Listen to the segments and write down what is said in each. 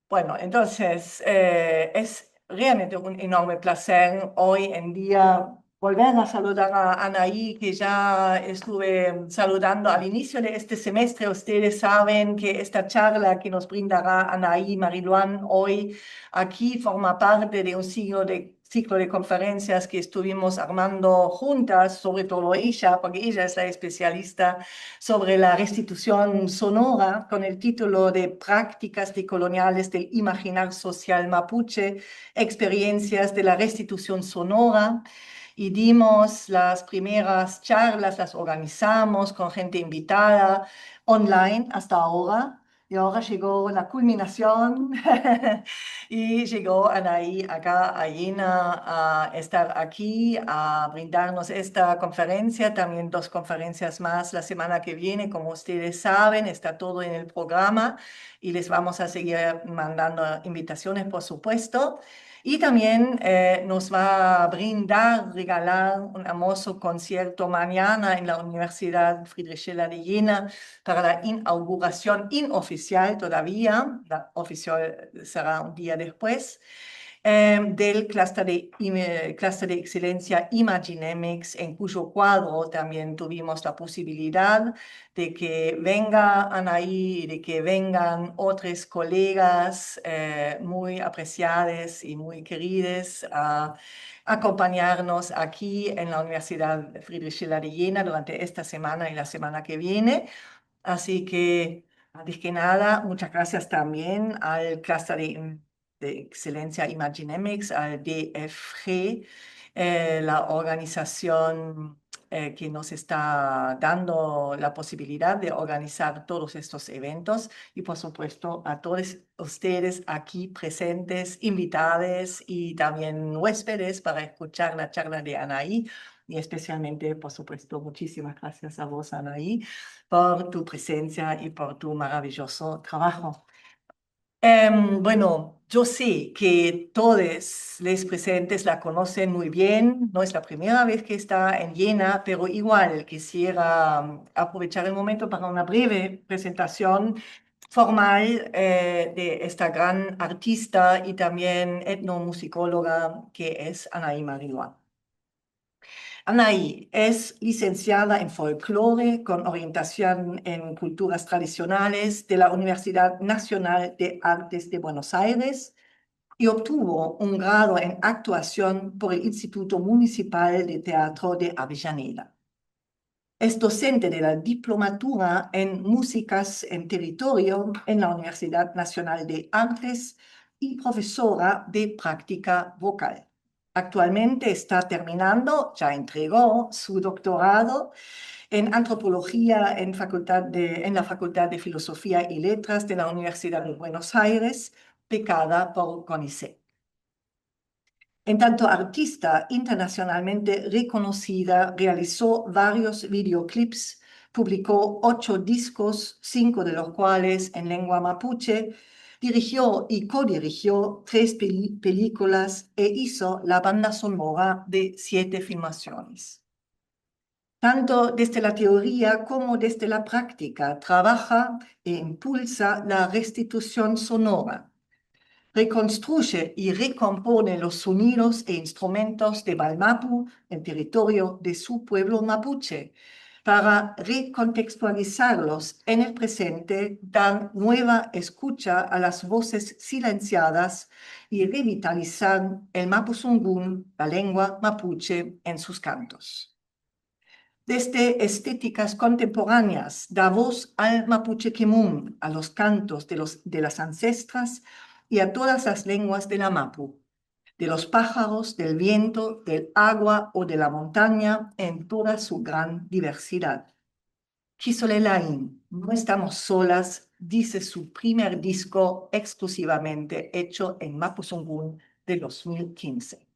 Bueno, entonces es realmente un enorme placer hoy en día volver a saludar a Anaí, que ya estuve saludando al inicio de este semestre. Ustedes saben que esta charla que nos brindará Anaí Mariluán hoy aquí forma parte de un ciclo de conferencias que estuvimos armando juntas, sobre todo ella, porque ella es la especialista sobre la restitución sonora con el título de Prácticas decoloniales del imaginar social mapuche, experiencias de la restitución sonora. Y dimos las primeras charlas, las organizamos con gente invitada online hasta ahora. Y ahora llegó la culminación y llegó Anaí acá a Jena a estar aquí, a brindarnos esta conferencia, también dos conferencias más la semana que viene. Como ustedes saben, está todo en el programa y les vamos a seguir mandando invitaciones, por supuesto. Y también nos va a brindar, regalar un hermoso concierto mañana en la Universidad Friedrich Schiller de Jena para la inauguración inoficial todavía, la oficial será un día después, del clúster de excelencia Imaginemics, en cuyo cuadro también tuvimos la posibilidad de que venga Anaí y de que vengan otros colegas muy apreciados y muy queridos a acompañarnos aquí en la Universidad Friedrich Schiller de Jena durante esta semana y la semana que viene. Así que, antes que nada, muchas gracias también al Cluster de Excelencia Imaginemics, al DFG, la organización que nos está dando la posibilidad de organizar todos estos eventos y, por supuesto, a todos ustedes aquí presentes, invitados y también huéspedes para escuchar la charla de Anaí. Y especialmente, por supuesto, muchísimas gracias a vos, Anaí, por tu presencia y por tu maravilloso trabajo. Bueno, yo sé que todos los presentes la conocen muy bien, no es la primera vez que está en Jena, pero igual quisiera aprovechar el momento para una breve presentación formal de esta gran artista y también etnomusicóloga que es Anaí Mariluán. Anaí es licenciada en folclore con orientación en culturas tradicionales de la Universidad Nacional de Artes de Buenos Aires y obtuvo un grado en actuación por el Instituto Municipal de Teatro de Avellaneda. Es docente de la diplomatura en músicas en territorio en la Universidad Nacional de Artes y profesora de práctica vocal. Actualmente está terminando, ya entregó su doctorado en antropología en la Facultad de Filosofía y Letras de la Universidad de Buenos Aires, becada por CONICET. En tanto artista internacionalmente reconocida, realizó varios videoclips, publicó 8 discos, 5 de los cuales en lengua mapuche, dirigió y codirigió 3 películas e hizo la banda sonora de 7 filmaciones. Tanto desde la teoría como desde la práctica, trabaja e impulsa la restitución sonora. Reconstruye y recompone los sonidos e instrumentos de Balmapu, el territorio de su pueblo mapuche, para recontextualizarlos en el presente, dar nueva escucha a las voces silenciadas y revitalizar el mapuzungún, la lengua mapuche, en sus cantos. Desde estéticas contemporáneas, da voz al mapuche quemún, a los cantos de las ancestras y a todas las lenguas de la mapu, de los pájaros, del viento, del agua o de la montaña en toda su gran diversidad. Kisolelain, no estamos solas, dice su primer disco exclusivamente hecho en Mapuzungún de 2015.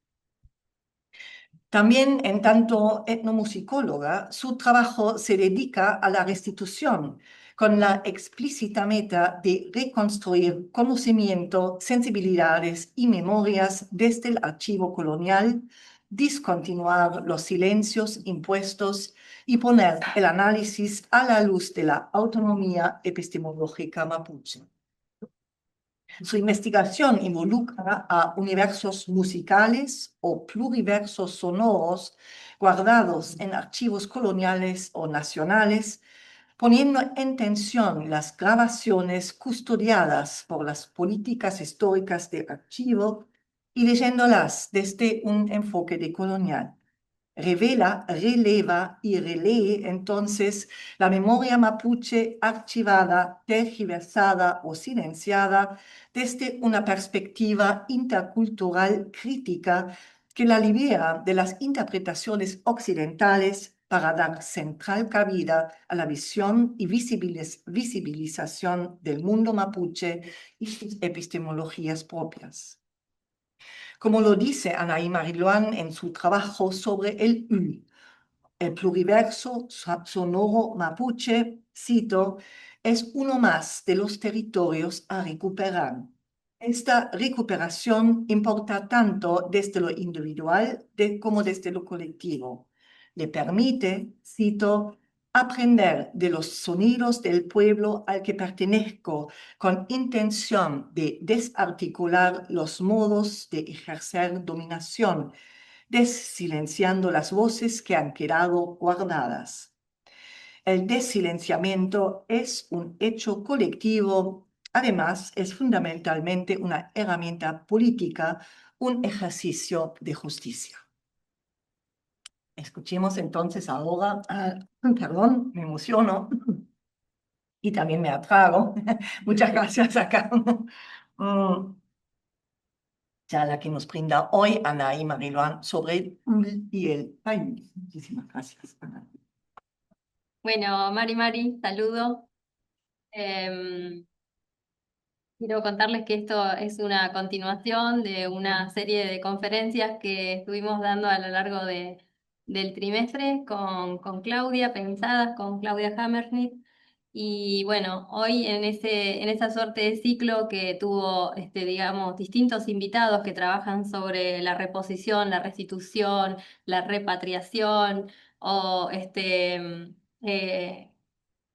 También, en tanto etnomusicóloga, su trabajo se dedica a la restitución, con la explícita meta de reconstruir conocimiento, sensibilidades y memorias desde el archivo colonial, discontinuar los silencios impuestos y poner el análisis a la luz de la autonomía epistemológica mapuche. Su investigación involucra a universos musicales o pluriversos sonoros guardados en archivos coloniales o nacionales, poniendo en tensión las grabaciones custodiadas por las políticas históricas de archivo y leyéndolas desde un enfoque decolonial. Revela, releva y relee entonces la memoria mapuche archivada, tergiversada o silenciada desde una perspectiva intercultural crítica que la libera de las interpretaciones occidentales para dar central cabida a la visión y visibilización del mundo mapuche y sus epistemologías propias. Como lo dice Anaí Mariluán en su trabajo sobre el UL, el pluriverso sonoro mapuche, cito, es uno más de los territorios a recuperar. Esta recuperación importa tanto desde lo individual como desde lo colectivo. Le permite, cito, aprender de los sonidos del pueblo al que pertenezco con intención de desarticular los modos de ejercer dominación, desilenciando las voces que han quedado guardadas. El desilenciamiento es un hecho colectivo, además es fundamentalmente una herramienta política, un ejercicio de justicia. Escuchemos entonces ahora, perdón, me emociono y también me atrago. Muchas gracias a cada uno. Ya la que nos brinda hoy Anaí Mariluán sobre el UL y el país. Muchísimas gracias, Ana. Bueno, Mari, saludo. Em, Quiero contarles que esto es una continuación de una serie de conferencias que estuvimos dando a lo largo del trimestre con Claudia, pensadas con Claudia Hammersmith. Y bueno, hoy en esa suerte de ciclo que tuvo, digamos, distintos invitados que trabajan sobre la reposición, la restitución, la repatriación o la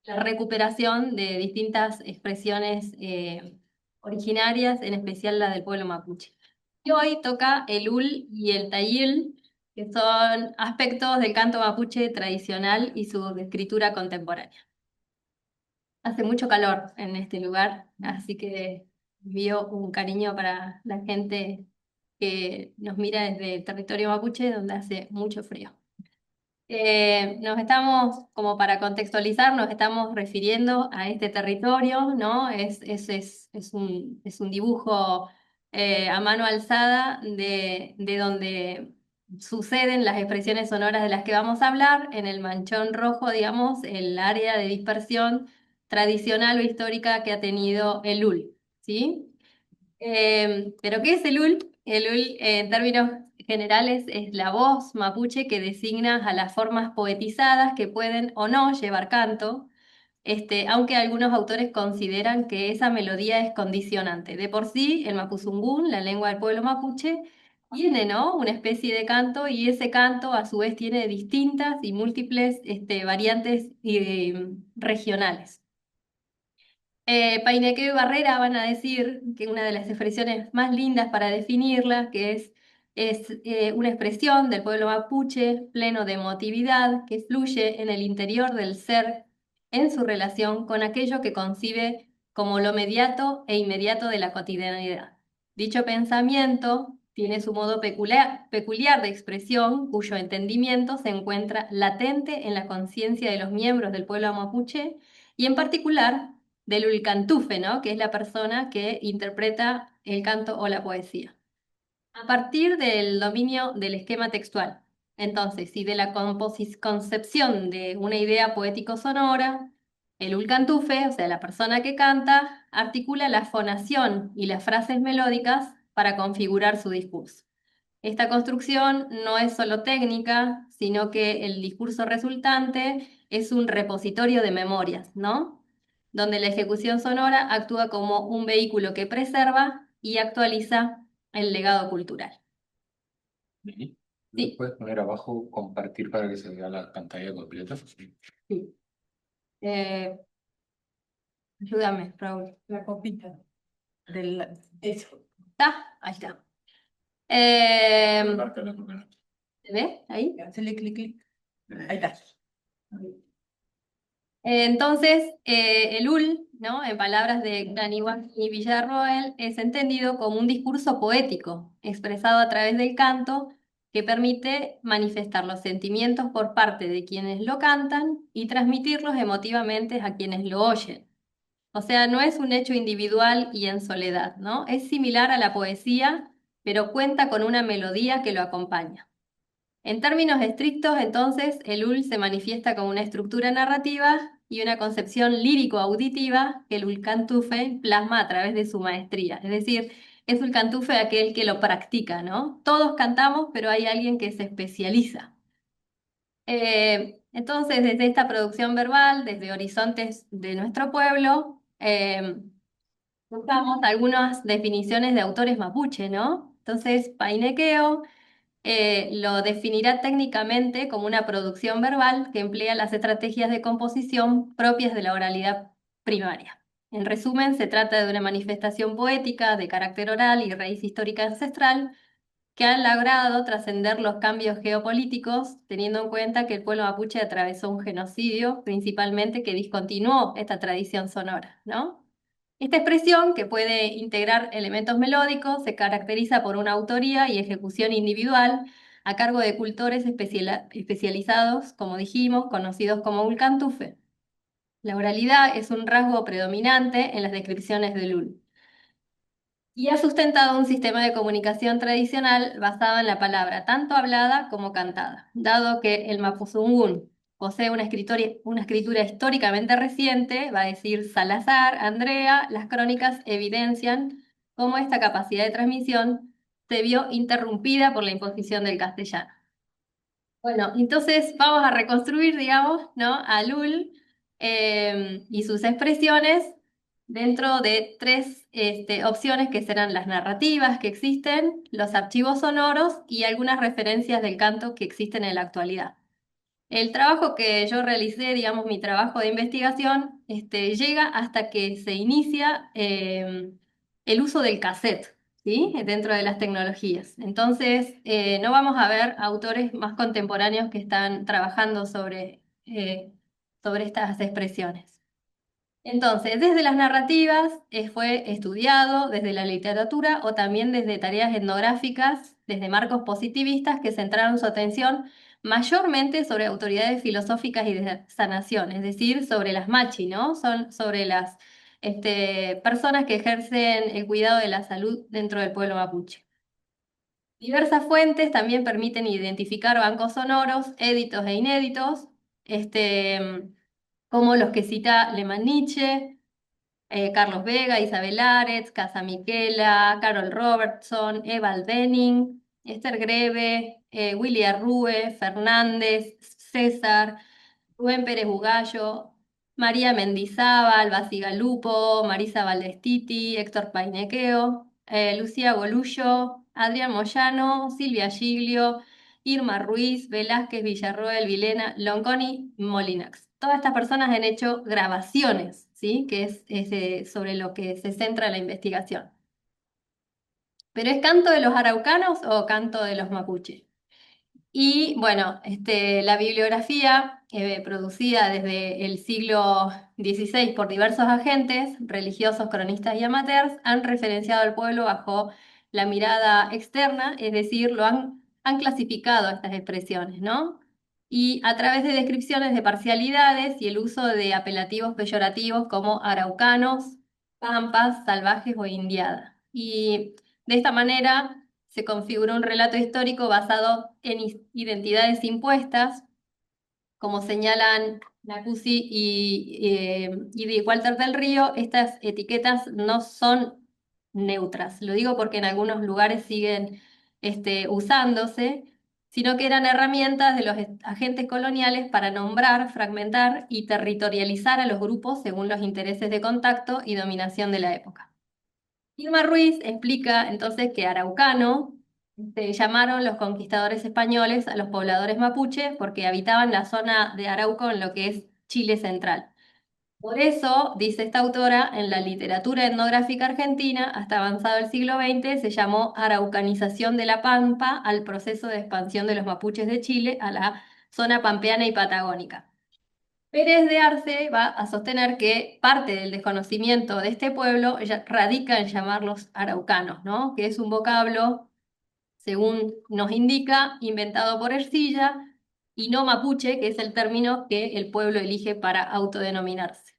recuperación de distintas expresiones originarias, en especial la del pueblo mapuche. Y hoy toca el ul y el tayil, que son aspectos del canto mapuche tradicional y su escritura contemporánea. Hace mucho calor en este lugar, así que envío un cariño para la gente que nos mira desde el territorio mapuche, donde hace mucho frío. Nos estamos, como para contextualizar, nos estamos refiriendo a este territorio, ¿no? Es un dibujo a mano alzada de donde suceden las expresiones sonoras de las que vamos a hablar, en el manchón rojo, digamos, el área de dispersión tradicional o histórica que ha tenido el UL, ¿sí? ¿Pero qué es el ul? El ul, en términos generales, es la voz mapuche que designa a las formas poetizadas que pueden o no llevar canto, aunque algunos autores consideran que esa melodía es condicionante. De por sí, el mapuzungún, la lengua del pueblo mapuche, tiene, ¿no?, una especie de canto y ese canto a su vez tiene distintas y múltiples variantes regionales. Painequeo y Barrera van a decir que una de las expresiones más lindas para definirla, que es una expresión del pueblo mapuche pleno de emotividad que fluye en el interior del ser en su relación con aquello que concibe como lo mediato e inmediato de la cotidianidad. Dicho pensamiento tiene su modo peculiar de expresión, cuyo entendimiento se encuentra latente en la conciencia de los miembros del pueblo mapuche y en particular del ulcantufe, ¿no?, que es la persona que interpreta el canto o la poesía. A partir del dominio del esquema textual, entonces, y de la concepción de una idea poético-sonora, el ulcantufe, o sea, la persona que canta, articula la fonación y las frases melódicas para configurar su discurso. Esta construcción no es solo técnica, sino que el discurso resultante es un repositorio de memorias, ¿no?, donde la ejecución sonora actúa como un vehículo que preserva y actualiza el legado cultural. Lili, ¿me Sí, puedes poner abajo compartir para que se vea la pantalla completa? sí. Eh, Ayúdame, Raúl. La copita. Eso. ¿Está? Ahí está. Eh, Marca la coordenada. ¿Se ve ahí? Hacele clic, clic. Ahí está. Entonces, el UL, ¿no? En palabras de Graniwak y Villarroel, es entendido como un discurso poético, expresado a través del canto, que permite manifestar los sentimientos por parte de quienes lo cantan y transmitirlos emotivamente a quienes lo oyen. O sea, no es un hecho individual y en soledad, ¿no? Es similar a la poesía, pero cuenta con una melodía que lo acompaña. En términos estrictos, entonces, el UL se manifiesta como una estructura narrativa y una concepción lírico-auditiva que el Ulcantufe plasma a través de su maestría. Es decir, es Ulcantufe aquel que lo practica, ¿no? Todos cantamos, pero hay alguien que se especializa. Entonces, desde esta producción verbal, desde Horizontes de nuestro pueblo, buscamos algunas definiciones de autores mapuche, ¿no? Entonces, Painequeo lo definirá técnicamente como una producción verbal que emplea las estrategias de composición propias de la oralidad primaria. En resumen, se trata de una manifestación poética de carácter oral y raíz histórica ancestral que han logrado trascender los cambios geopolíticos, teniendo en cuenta que el pueblo mapuche atravesó un genocidio, principalmente que discontinuó esta tradición sonora, ¿no? Esta expresión, que puede integrar elementos melódicos, se caracteriza por una autoría y ejecución individual a cargo de cultores especializados, como dijimos, conocidos como Ulcantufe. La oralidad es un rasgo predominante en las descripciones de Lul y ha sustentado un sistema de comunicación tradicional basado en la palabra tanto hablada como cantada, dado que el mapuzungún posee una escritura históricamente reciente, va a decir Salazar, Andrea, las crónicas evidencian cómo esta capacidad de transmisión se vio interrumpida por la imposición del castellano. Bueno, entonces vamos a reconstruir, digamos, ¿no? A Lul y sus expresiones dentro de tres opciones que serán las narrativas que existen, los archivos sonoros y algunas referencias del canto que existen en la actualidad. El trabajo que yo realicé, digamos, mi trabajo de investigación, llega hasta que se inicia el uso del cassette, ¿sí? Dentro de las tecnologías. Entonces, no vamos a ver autores más contemporáneos que están trabajando sobre estas expresiones. Entonces, desde las narrativas fue estudiado, desde la literatura o también desde tareas etnográficas, desde marcos positivistas que centraron su atención mayormente sobre autoridades filosóficas y de sanación, es decir, sobre las machi, ¿no? Son sobre las personas que ejercen el cuidado de la salud dentro del pueblo mapuche. Diversas fuentes también permiten identificar bancos sonoros, éditos e inéditos, como los que cita Lemaniche, Carlos Vega, Isabel Aretz, Casa Miquela, Carol Robertson, Eva Albening, Esther Greve, Willy Arrue, Fernández, César, Rubén Pérez Bugallo, María Mendizábal, Basigalupo, Marisa Valdestiti, Héctor Painequeo, Lucía Golullo, Adrián Moyano, Silvia Giglio, Irma Ruiz, Velázquez, Villarroel, Vilena, Lonconi, Molinax. Todas estas personas han hecho grabaciones, ¿sí? Que es sobre lo que se centra la investigación. ¿Pero es canto de los araucanos o canto de los mapuche? Y bueno, la bibliografía producida desde el siglo XVI por diversos agentes, religiosos, cronistas y amateurs, han referenciado al pueblo bajo la mirada externa, es decir, han clasificado estas expresiones, ¿no? Y a través de descripciones de parcialidades y el uso de apelativos peyorativos como araucanos, pampas, salvajes o indiada. Y de esta manera se configuró un relato histórico basado en identidades impuestas, como señalan Nacusi y de Walter del Río. Estas etiquetas no son neutras. Lo digo porque en algunos lugares siguen usándose, sino que eran herramientas de los agentes coloniales para nombrar, fragmentar y territorializar a los grupos según los intereses de contacto y dominación de la época. Irma Ruiz explica entonces que araucano llamaron los conquistadores españoles a los pobladores mapuche porque habitaban la zona de Arauco en lo que es Chile central. Por eso, dice esta autora, en la literatura etnográfica argentina, hasta avanzado el siglo XX, se llamó araucanización de la Pampa al proceso de expansión de los mapuches de Chile a la zona pampeana y patagónica. Pérez de Arce va a sostener que parte del desconocimiento de este pueblo radica en llamarlos araucanos, ¿no? Que es un vocablo, según nos indica, inventado por Ercilla, y no mapuche, que es el término que el pueblo elige para autodenominarse.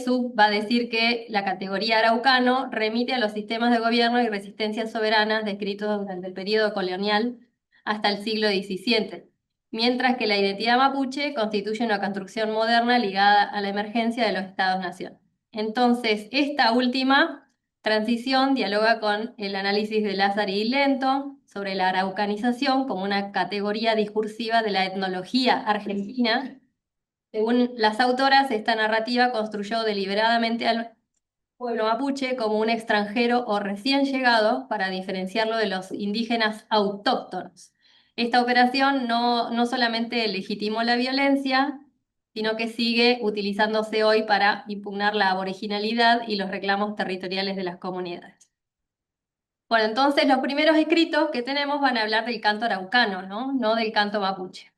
Su va a decir que la categoría araucano remite a los sistemas de gobierno y resistencia soberanas descritos durante el periodo colonial hasta el siglo XVII, mientras que la identidad mapuche constituye una construcción moderna ligada a la emergencia de los estados-nación. Entonces, esta última transición dialoga con el análisis de Lázaro y Lento sobre la araucanización como una categoría discursiva de la etnología argentina. Según las autoras, esta narrativa construyó deliberadamente al pueblo mapuche como un extranjero o recién llegado para diferenciarlo de los indígenas autóctonos. Esta operación no solamente legitimó la violencia, sino que sigue utilizándose hoy para impugnar la originalidad y los reclamos territoriales de las comunidades. Bueno, entonces los primeros escritos que tenemos van a hablar del canto araucano, ¿no? No del canto mapuche.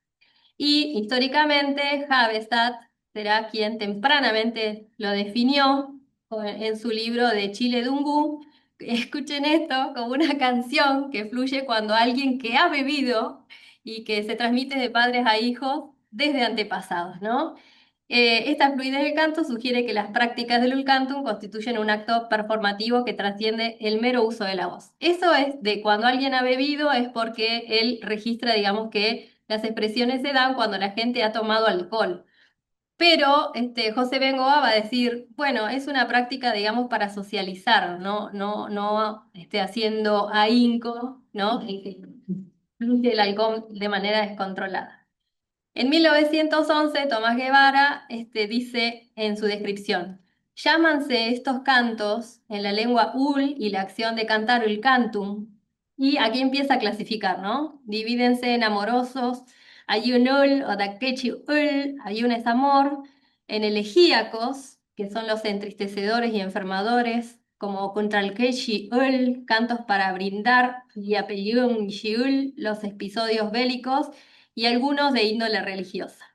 Y históricamente Havestad será quien tempranamente lo definió en su libro de Chile Dungú. Escuchen esto como una canción que fluye cuando alguien que ha bebido y que se transmite de padres a hijos desde antepasados, ¿no? Esta fluidez del canto sugiere que las prácticas del ulcantum constituyen un acto performativo que trasciende el mero uso de la voz. Eso es de cuando alguien ha bebido, es porque él registra, digamos, que las expresiones se dan cuando la gente ha tomado alcohol. Pero José Bengoa va a decir, bueno, es una práctica, digamos, para socializar, no haciendo ahínco, ¿no? Y que fluye el alcohol de manera descontrolada. En 1911, Tomás Guevara dice en su descripción, llámanse estos cantos en la lengua ul y la acción de cantar el cantum, y aquí empieza a clasificar, ¿no? Divídense en amorosos, hay un ul o daquechi ul, hay un es amor, en elegíacos, que son los entristecedores y enfermadores, como contra el quechi ul, cantos para brindar, y apellium ul, los episodios bélicos, y algunos de índole religiosa.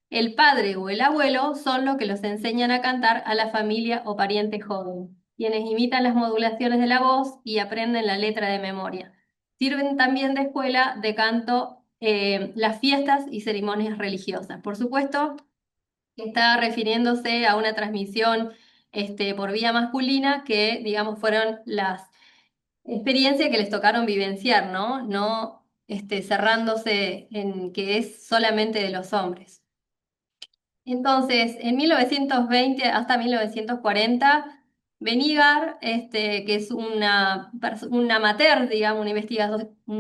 El padre o el abuelo son los que los enseñan a cantar a la familia o pariente joven, quienes imitan las modulaciones de la voz y aprenden la letra de memoria. Sirven también de escuela de canto las fiestas y ceremonias religiosas. Por supuesto, está refiriéndose a una transmisión por vía masculina que, digamos, fueron las experiencia que les tocaron vivenciar, ¿no? No cerrándose en que es solamente de los hombres. Entonces, en 1920 hasta 1940, Benigar, que es una amateur, digamos, un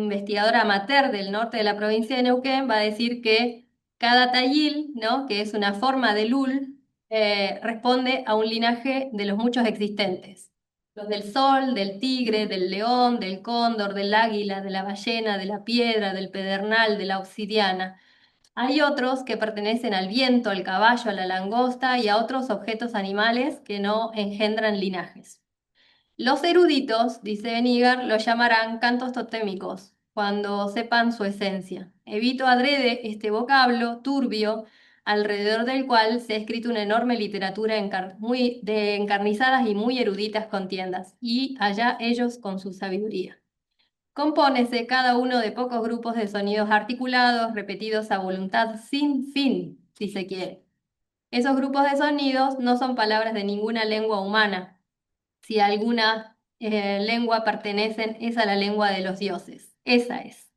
investigador amateur del norte de la provincia de Neuquén, va a decir que cada tayil, ¿no? Que es una forma de lul, responde a un linaje de los muchos existentes. Los del sol, del tigre, del león, del cóndor, del águila, de la ballena, de la piedra, del pedernal, de la obsidiana. Hay otros que pertenecen al viento, al caballo, a la langosta y a otros objetos animales que no engendran linajes. Los eruditos, dice Benigar, lo llamarán cantos totémicos cuando sepan su esencia. Evito adrede este vocablo turbio alrededor del cual se ha escrito una enorme literatura de encarnizadas y muy eruditas contiendas, y allá ellos con su sabiduría. Compónese cada uno de pocos grupos de sonidos articulados, repetidos a voluntad sin fin, si se quiere. Esos grupos de sonidos no son palabras de ninguna lengua humana. Si alguna lengua pertenecen, es a la lengua de los dioses. Esa es.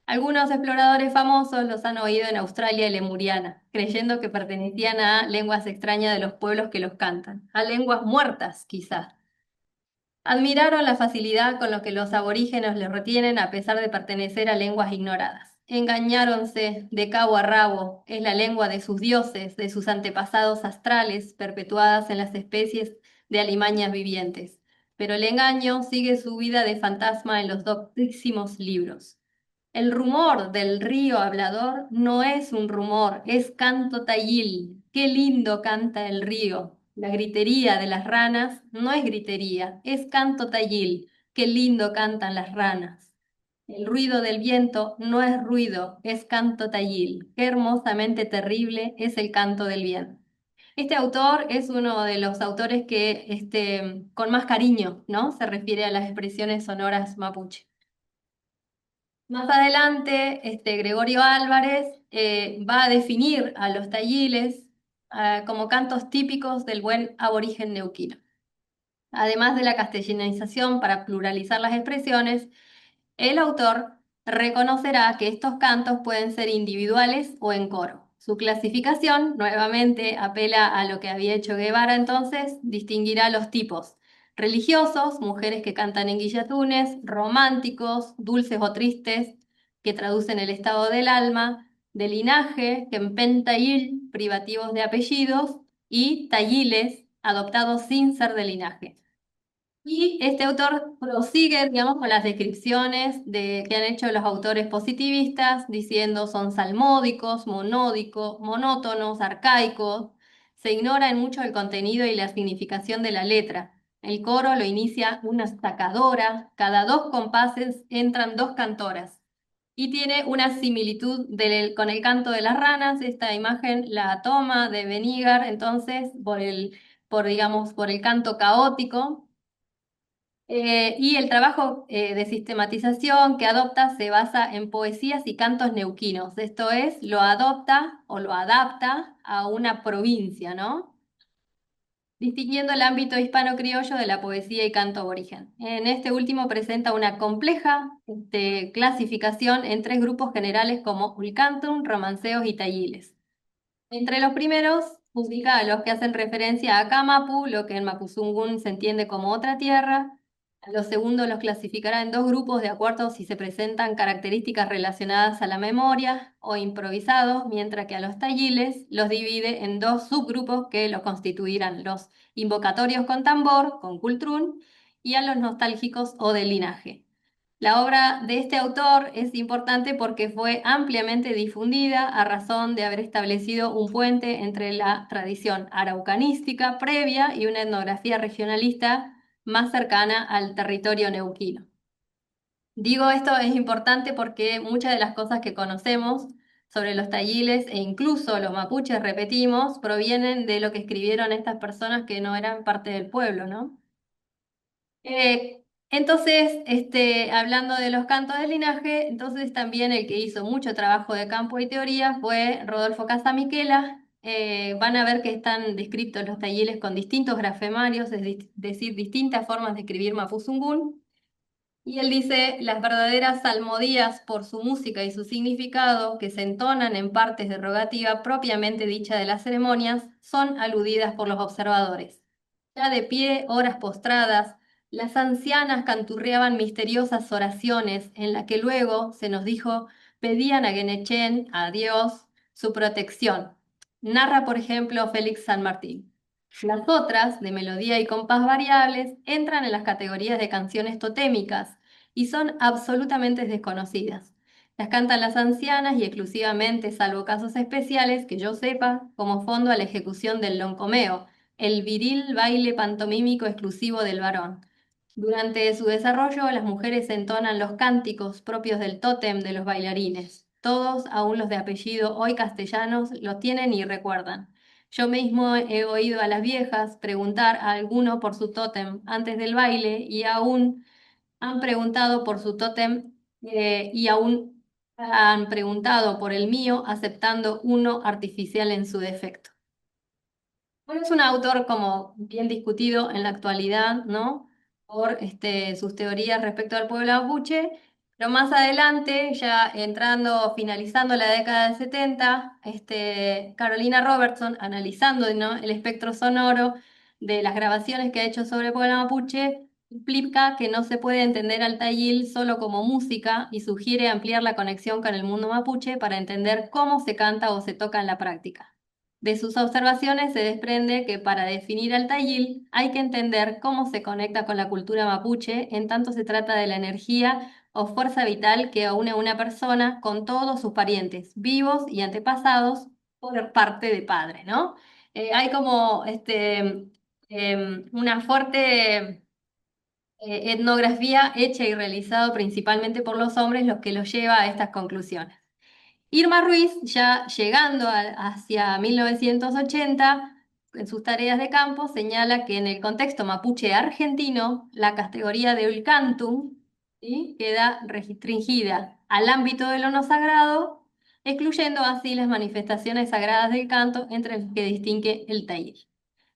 Algunos exploradores famosos los han oído en Australia y Lemuriana, creyendo que pertenecían a lenguas extrañas de los pueblos que los cantan, a lenguas muertas, quizás. Admiraron la facilidad con lo que los aborígenes les retienen a pesar de pertenecer a lenguas ignoradas. Engañáronse de cabo a rabo, es la lengua de sus dioses, de sus antepasados astrales, perpetuadas en las especies de alimañas vivientes. Pero el engaño sigue su vida de fantasma en los doctísimos libros. El rumor del río hablador no es un rumor, es canto tayil. qué lindo canta el río. La gritería de las ranas no es gritería, es canto tayil. Qué lindo cantan las ranas. El ruido del viento no es ruido, es canto tayil. Qué hermosamente terrible es el canto del viento. Este autor es uno de los autores que con más cariño, ¿no? Se refiere a las expresiones sonoras mapuche. Más adelante, Gregorio Álvarez va a definir a los tayiles como cantos típicos del buen aborigen neuquino. Además de la castellanización para pluralizar las expresiones, el autor reconocerá que estos cantos pueden ser individuales o en coro. Su clasificación, nuevamente, apela a lo que había hecho Guevara entonces, distinguirá los tipos religiosos, mujeres que cantan en guillatunes, románticos, dulces o tristes, que traducen el estado del alma, de linaje, Kempen Tayil, privativos de apellidos, y tayiles, adoptados sin ser de linaje. Y este autor prosigue, digamos, con las descripciones que han hecho los autores positivistas, diciendo son salmódicos, monódicos, monótonos, arcaicos. Se ignora en mucho el contenido y la significación de la letra. El coro lo inicia una estacadora, cada 2 compases entran 2 cantoras. Y tiene una similitud con el canto de las ranas. Esta imagen la toma de Benigar, entonces, digamos, por el canto caótico. Y el trabajo de sistematización que adopta se basa en poesías y cantos neuquinos. Esto es, lo adopta o lo adapta a una provincia, ¿no? Distinguiendo el ámbito hispano-criollo de la poesía y canto aborigen. En este último presenta una compleja clasificación en 3 grupos generales como ulcantum, romanceos y tayiles. Entre los primeros, ubica a los que hacen referencia a Kamapu, lo que en Mapuzungún se entiende como otra tierra. A los segundos los clasificará en 2 grupos de acuerdo si se presentan características relacionadas a la memoria o improvisados, mientras que a los tayiles los divide en 2 subgrupos que los constituirán los invocatorios con tambor, con cultrún, y a los nostálgicos o de linaje. La obra de este autor es importante porque fue ampliamente difundida a razón de haber establecido un puente entre la tradición araucanística previa y una etnografía regionalista más cercana al territorio neuquino. Digo esto es importante porque muchas de las cosas que conocemos sobre los tayiles e incluso los mapuches, repetimos, provienen de lo que escribieron estas personas que no eran parte del pueblo, ¿no? Entonces, hablando de los cantos del linaje, entonces también el que hizo mucho trabajo de campo y teoría fue Rodolfo Casamiquela. Van a ver que están descritos los tayiles con distintos grafemarios, decir, distintas formas de escribir mapuzungún. Y él dice, las verdaderas salmodías por su música y su significado, que se entonan en partes de rogativa propiamente dicha de las ceremonias, son aludidas por los observadores. Ya de pie, horas postradas, las ancianas canturreaban misteriosas oraciones en las que luego, se nos dijo, pedían a Guenechén, a Dios, su protección. Narra, por ejemplo, Félix San Martín. Las otras, de melodía y compás variables, entran en las categorías de canciones totémicas y son absolutamente desconocidas. Las cantan las ancianas y exclusivamente, salvo casos especiales, que yo sepa, como fondo a la ejecución del loncomeo, el viril baile pantomímico exclusivo del varón. Durante su desarrollo, las mujeres entonan los cánticos propios del tótem de los bailarines. Todos, aun los de apellido hoy castellanos, lo tienen y recuerdan. Yo mismo he oído a las viejas preguntar a alguno por su tótem antes del baile y aún han preguntado por su tótem y aún han preguntado por el mío aceptando uno artificial en su defecto. Bueno, es un autor como bien discutido en la actualidad, ¿no? Por sus teorías respecto al pueblo mapuche, pero más adelante, ya entrando, finalizando la década del 70, Carolina Robertson, analizando, ¿no?, el espectro sonoro de las grabaciones que ha hecho sobre el pueblo mapuche, explica que no se puede entender al tayil solo como música y sugiere ampliar la conexión con el mundo mapuche para entender cómo se canta o se toca en la práctica. De sus observaciones se desprende que para definir al tayil hay que entender cómo se conecta con la cultura mapuche, en tanto se trata de la energía o fuerza vital que une a una persona con todos sus parientes, vivos y antepasados, por parte de padre, ¿no? Hay como una fuerte etnografía hecha y realizada principalmente por los hombres, los que los lleva a estas conclusiones. Irma Ruiz, ya llegando hacia 1980, en sus tareas de campo, señala que en el contexto mapuche argentino, la categoría de Ulcantum, ¿sí?, queda restringida al ámbito de lo no sagrado, excluyendo así las manifestaciones sagradas del canto, entre las que distingue el taller.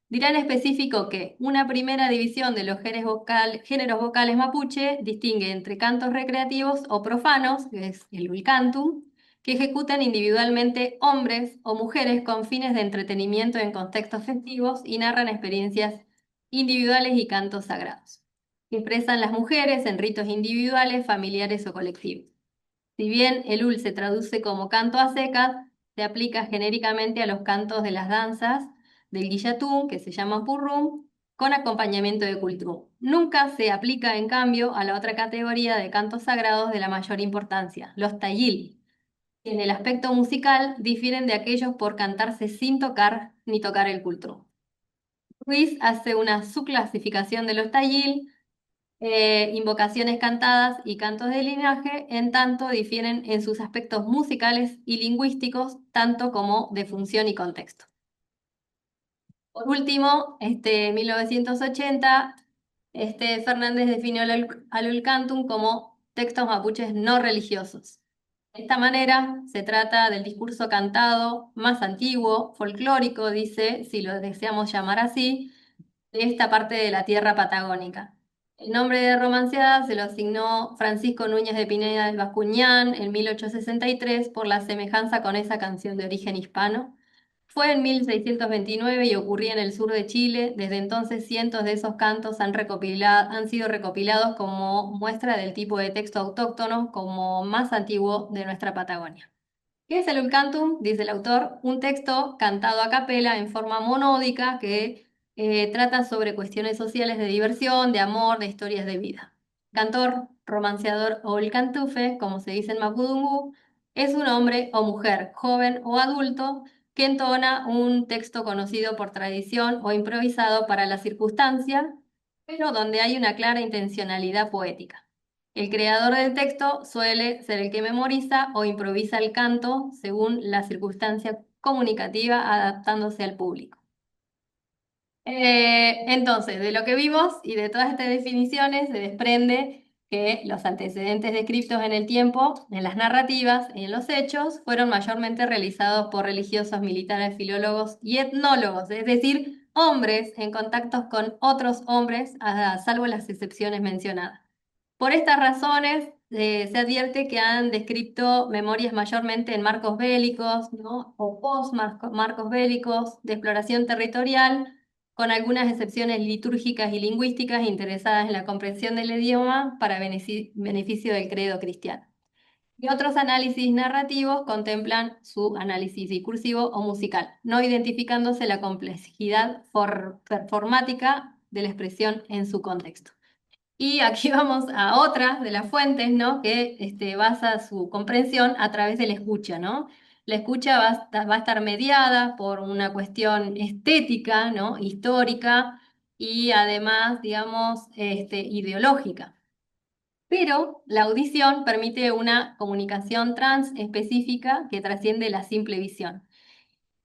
Dirá en específico que una primera división de los géneros vocales mapuche distingue entre cantos recreativos o profanos, que es el ulcantum, que ejecutan individualmente hombres o mujeres con fines de entretenimiento en contextos festivos y narran experiencias individuales y cantos sagrados, que expresan las mujeres en ritos individuales, familiares o colectivos. Si bien el ul se traduce como canto a secas, se aplica genéricamente a los cantos de las danzas del guillatún, que se llama purrum, con acompañamiento de cultrum. Nunca se aplica, en cambio, a la otra categoría de cantos sagrados de la mayor importancia, los tayil, que en el aspecto musical difieren de aquellos por cantarse sin tocar ni tocar el cultrum. Ruiz hace una subclasificación de los tayil, invocaciones cantadas y cantos de linaje, en tanto difieren en sus aspectos musicales y lingüísticos, tanto como de función y contexto. Por último, en 1980, Fernández definió al Ulcantum como textos mapuches no religiosos. De esta manera, se trata del discurso cantado más antiguo, folclórico, dice, si lo deseamos llamar así, de esta parte de la tierra patagónica. El nombre de romanceada se lo asignó Francisco Núñez de Pineda del Bascuñán en 1863 por la semejanza con esa canción de origen hispano. Fue en 1629 y ocurría en el sur de Chile. Desde entonces cientos de esos cantos han sido recopilados como muestra del tipo de texto autóctono como más antiguo de nuestra Patagonia. ¿Qué es el Ulcantum? Dice el autor, un texto cantado a capela en forma monódica que trata sobre cuestiones sociales de diversión, de amor, de historias de vida. Cantor, romanceador o ulcantufe, como se dice en mapudungú, es un hombre o mujer, joven o adulto, que entona un texto conocido por tradición o improvisado para la circunstancia, pero donde hay una clara intencionalidad poética. El creador del texto suele ser el que memoriza o improvisa el canto según la circunstancia comunicativa, adaptándose al público. Entonces, de lo que vimos y de todas estas definiciones se desprende que los antecedentes descritos en el tiempo, en las narrativas y en los hechos, fueron mayormente realizados por religiosos, militares, filólogos y etnólogos, es decir, hombres en contactos con otros hombres, salvo las excepciones mencionadas. Por estas razones, se advierte que han descrito memorias mayormente en marcos bélicos, ¿no?, o post-marcos bélicos, de exploración territorial, con algunas excepciones litúrgicas y lingüísticas interesadas en la comprensión del idioma para beneficio del credo cristiano. Y otros análisis narrativos contemplan su análisis discursivo o musical, no identificándose la complejidad performática de la expresión en su contexto. Y aquí vamos a otra de las fuentes, ¿no?, que basa su comprensión a través de la escucha, ¿no? La escucha va a estar mediada por una cuestión estética, ¿no?, histórica y además, digamos, ideológica. Pero la audición permite una comunicación transespecífica que trasciende la simple visión.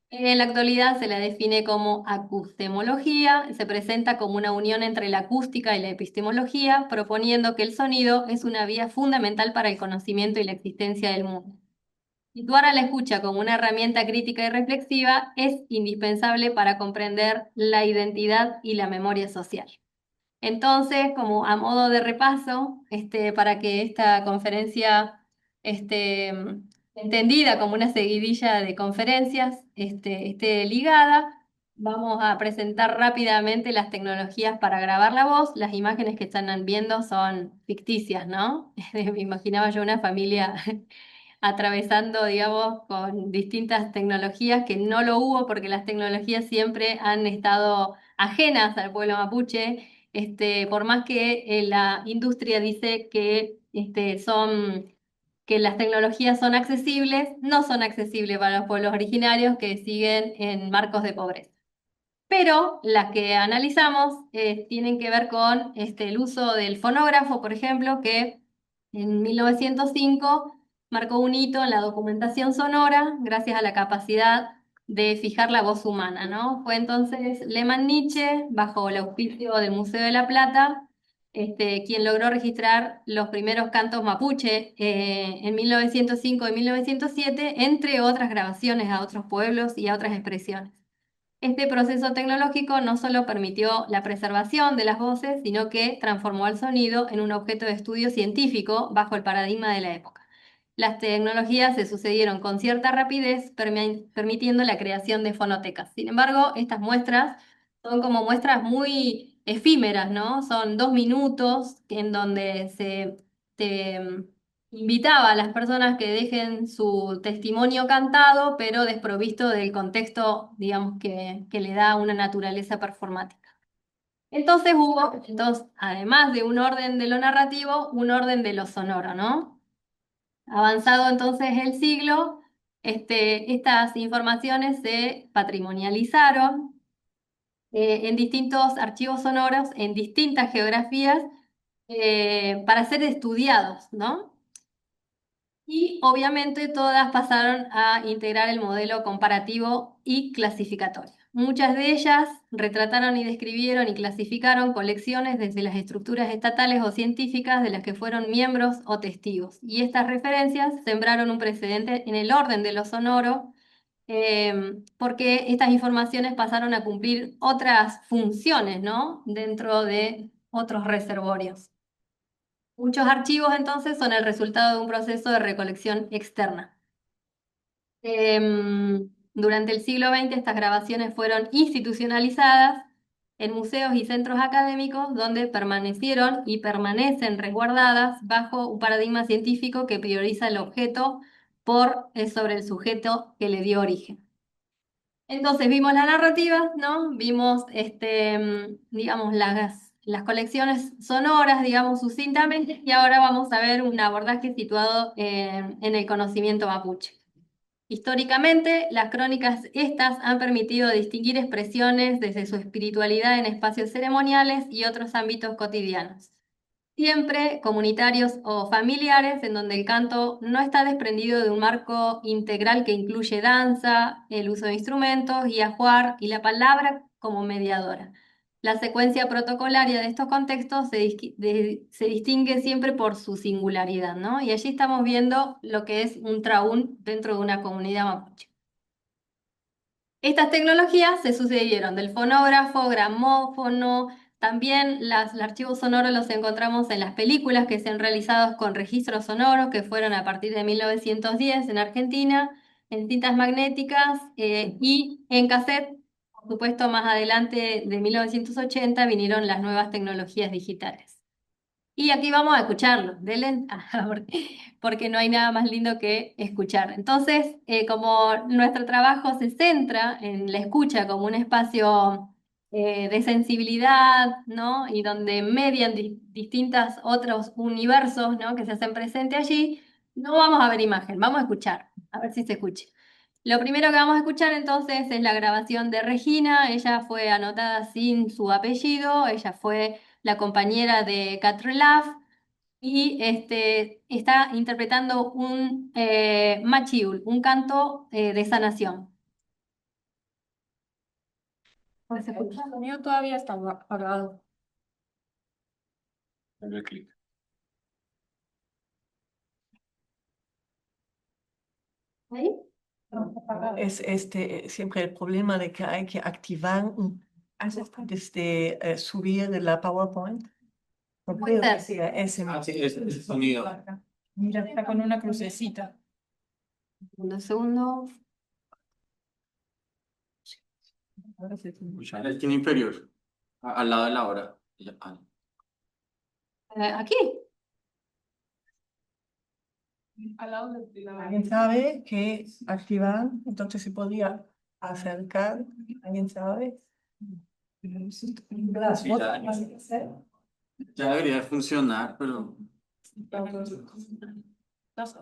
En la actualidad se la define como acustemología, se presenta como una unión entre la acústica y la epistemología, proponiendo que el sonido es una vía fundamental para el conocimiento y la existencia del mundo. Situar a la escucha como una herramienta crítica y reflexiva es indispensable para comprender la identidad y la memoria social. Entonces, como a modo de repaso, para que esta conferencia esté entendida como una seguidilla de conferencias esté ligada, vamos a presentar rápidamente las tecnologías para grabar la voz. Las imágenes que están viendo son ficticias, ¿no? Me imaginaba yo una familia atravesando, digamos, con distintas tecnologías, que no lo hubo porque las tecnologías siempre han estado ajenas al pueblo mapuche, por más que la industria dice que son que las tecnologías son accesibles, no son accesibles para los pueblos originarios que siguen en marcos de pobreza. Pero las que analizamos tienen que ver con el uso del fonógrafo, por ejemplo, que en 1905 marcó un hito en la documentación sonora gracias a la capacidad de fijar la voz humana, ¿no? Fue entonces Lehmann Nietzsche, bajo el auspicio del Museo de la Plata, quien logró registrar los primeros cantos mapuche en 1905 y 1907, entre otras grabaciones a otros pueblos y a otras expresiones. Este proceso tecnológico no solo permitió la preservación de las voces, sino que transformó al sonido en un objeto de estudio científico bajo el paradigma de la época. Las tecnologías se sucedieron con cierta rapidez, permitiendo la creación de fonotecas. Sin embargo, estas muestras son como muestras muy efímeras, ¿no? Son 2 minutos en donde te invitaba a las personas que dejen su testimonio cantado, pero desprovisto del contexto, digamos, que le da una naturaleza performática. Entonces hubo, además de un orden de lo narrativo, un orden de lo sonoro, ¿no? Avanzado entonces el siglo, estas informaciones se patrimonializaron en distintos archivos sonoros, en distintas geografías, para ser estudiados, ¿no? Y obviamente todas pasaron a integrar el modelo comparativo y clasificatorio. Muchas de ellas retrataron y describieron y clasificaron colecciones desde las estructuras estatales o científicas de las que fueron miembros o testigos. Y estas referencias sembraron un precedente en el orden de lo sonoro, porque estas informaciones pasaron a cumplir otras funciones, ¿no? Dentro de otros reservorios. Muchos archivos entonces son el resultado de un proceso de recolección externa. Durante el siglo XX estas grabaciones fueron institucionalizadas en museos y centros académicos donde permanecieron y permanecen resguardadas bajo un paradigma científico que prioriza el objeto sobre el sujeto que le dio origen. Entonces vimos la narrativa, ¿no? Vimos, digamos, las colecciones sonoras, digamos, sucintamente, y ahora vamos a ver un abordaje situado en el conocimiento mapuche. Históricamente, las crónicas estas han permitido distinguir expresiones desde su espiritualidad en espacios ceremoniales y otros ámbitos cotidianos, siempre comunitarios o familiares, en donde el canto no está desprendido de un marco integral que incluye danza, el uso de instrumentos y ajuar y la palabra como mediadora. La secuencia protocolaria de estos contextos se distingue siempre por su singularidad, ¿no? Y allí estamos viendo lo que es un traún dentro de una comunidad mapuche. Estas tecnologías se sucedieron del fonógrafo, gramófono, también los archivos sonoros los encontramos en las películas que se han realizado con registros sonoros, que fueron a partir de 1910 en Argentina, en cintas magnéticas y en cassette. Por supuesto, más adelante de 1980 vinieron las nuevas tecnologías digitales. Y aquí vamos a escucharlo, porque no hay nada más lindo que escuchar. Entonces, como nuestro trabajo se centra en la escucha como un espacio de sensibilidad, ¿no? Y donde median distintos otros universos, ¿no? Que se hacen presentes allí, no vamos a ver imagen, vamos a escuchar, a ver si se escucha. Lo primero que vamos a escuchar entonces es la grabación de Regina. Ella fue anotada sin su apellido, ella fue la compañera de Catrelaf, y está interpretando un machiul, un canto de sanación. ¿Puedes escuchar? El mío todavía está apagado. Dale clic. ¿Ahí? Es siempre el problema de que hay que activar desde subir la PowerPoint. No Puede creo que ser. sea ese. Sí, es sonido. Mira, está con una crucecita. Un segundo. En la esquina inferior, al lado de la hora. Aquí. ¿Alguien sabe qué activar? Entonces se podría acercar. ¿Alguien sabe? Sí, ya debería de funcionar, pero Das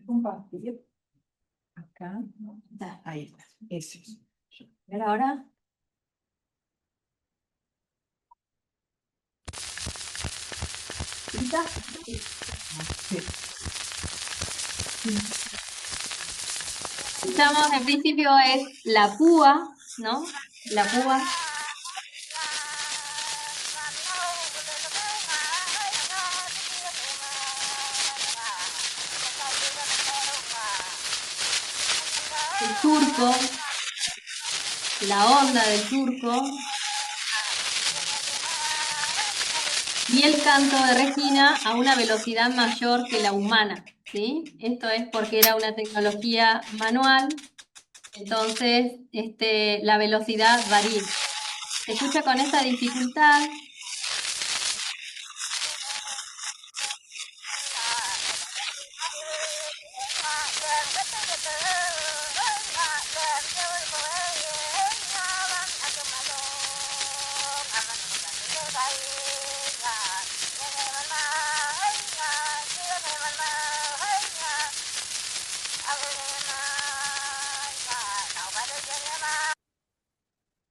compartir. Acá. Ahí está. Ese es. Ver ahora. ¿Lista? Escuchamos, en principio es la púa, ¿no? La púa. El surco, la onda del surco y el canto de Regina a una velocidad mayor que la humana, ¿sí? Esto es porque era una tecnología manual, entonces la velocidad varía. Se escucha con esta dificultad.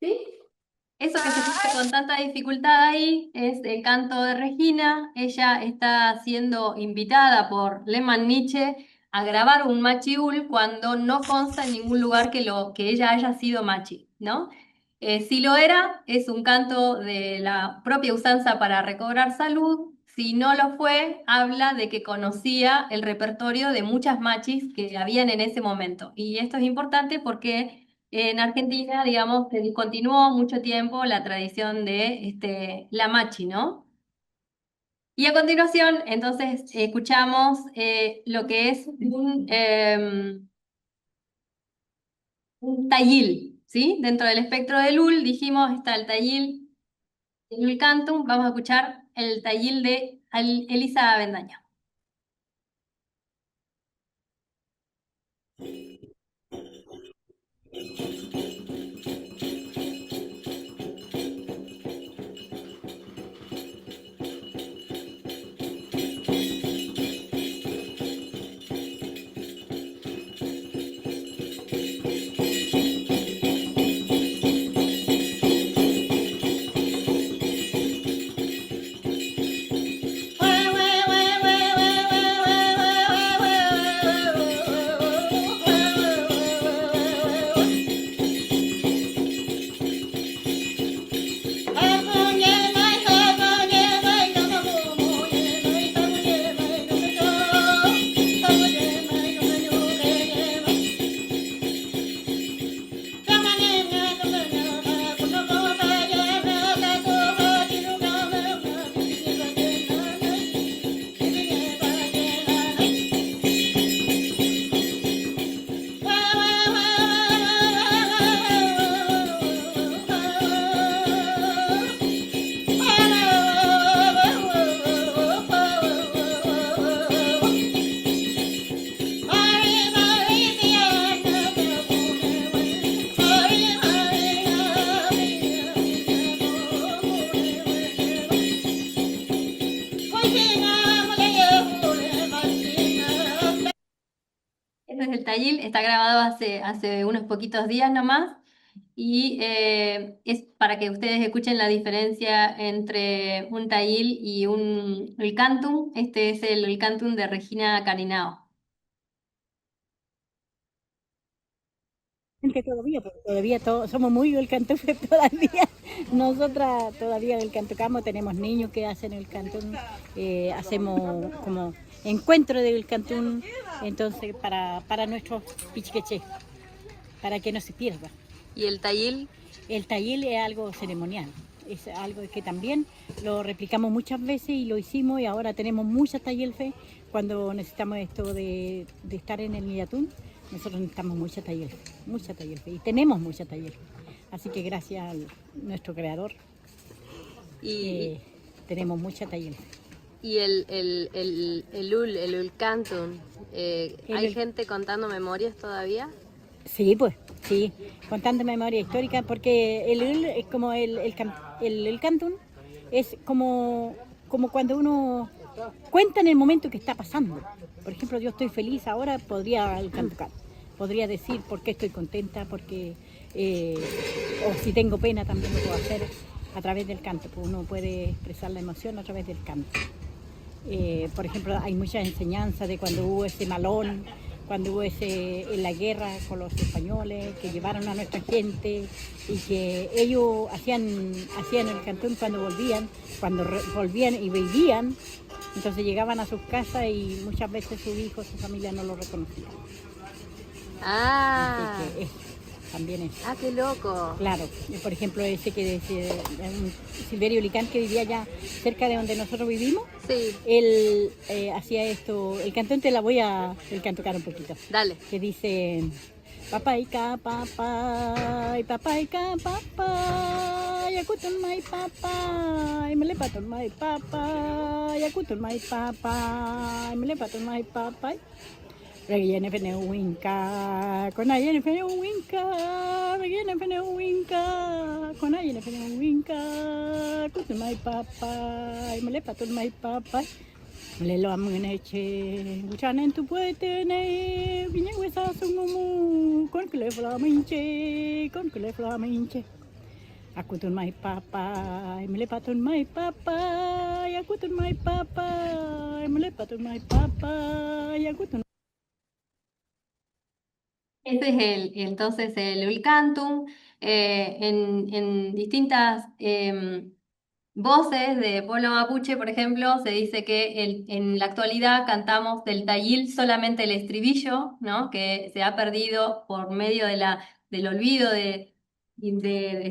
¿Sí? Eso que se escucha con tanta dificultad ahí es el canto de Regina. Ella está siendo invitada por Lehmann Nietzsche a grabar un machiul cuando no consta en ningún lugar que ella haya sido machi, ¿no? Si lo era, es un canto de la propia usanza para recobrar salud. Si no lo fue, habla de que conocía el repertorio de muchas machis que habían en ese momento. Y esto es importante porque en Argentina, digamos, se continuó mucho tiempo la tradición de la machi, ¿no? Y a continuación, entonces, escuchamos lo que es un tayil, ¿sí? Dentro del espectro del UL, dijimos, está el tayil, el UL Cantum. Vamos a escuchar el tayil de Elisa Avendaño. Este es el tayil, está grabado hace unos poquitos días nomás y es para que ustedes escuchen la diferencia entre un tayil y el cantum. Este es el cantum de Regina Carinao. Que todavía, porque todavía somos muy del cantufe todavía. Nosotras todavía del cantucamo tenemos niños que hacen el cantún, hacemos como encuentro del cantún, entonces para nuestros pichiqueches, para que no se pierda. ¿Y el tayil? El tayil es algo ceremonial, es algo que también lo replicamos muchas veces y lo hicimos y ahora tenemos muchas tayelfe cuando necesitamos esto de estar en el Niyatún. Nosotros necesitamos mucha taller y tenemos mucha taller. Así que gracias a nuestro creador tenemos mucha taller. ¿Y el Ul Cantum? ¿Hay gente contando memorias todavía? Sí, pues, sí, contando memoria histórica, porque el Ul es como el Cantum, es como cuando uno cuentan el momento que está pasando. Por ejemplo, yo estoy feliz ahora, podría cantar, podría decir por qué estoy contenta, porque, o si tengo pena también lo puedo hacer a través del canto, pues uno puede expresar la emoción a través del canto. Por ejemplo, hay muchas enseñanzas de cuando hubo ese malón, cuando hubo en la guerra con los españoles, que llevaron a nuestra gente y que ellos hacían el cantón cuando volvían y vivían, entonces llegaban a sus casas y muchas veces sus hijos, su familia no lo reconocían. Ah, Así que también es. ah, qué loco. Claro, por ejemplo, ese que decía, Silverio Licán, que vivía allá cerca de donde nosotros vivimos, Sí, él hacía esto, el cantón te la voy a cantar un poquito, dale. que dice, papaica, papay, papaica, papay, yakutun mai papay, melepatun mai papay, yakutun mai papay, melepatun mai papay. Reggae fene winka, con ayer fene winka, reggae fene winka, con ayer fene winka, kutun mai papa, melepatun mai papa, melelo amuneche, buchanen tu puetene, viñe huesa sungumu, con que flaminche, akutun mai papa, melepatun mai papa, akutun mai papa, melepatun mai papa, akutun. Ese es entonces el Ulcantum. En distintas voces de pueblo mapuche, por ejemplo, se dice que en la actualidad cantamos del tayil solamente el estribillo, ¿no? Que se ha perdido por medio del olvido de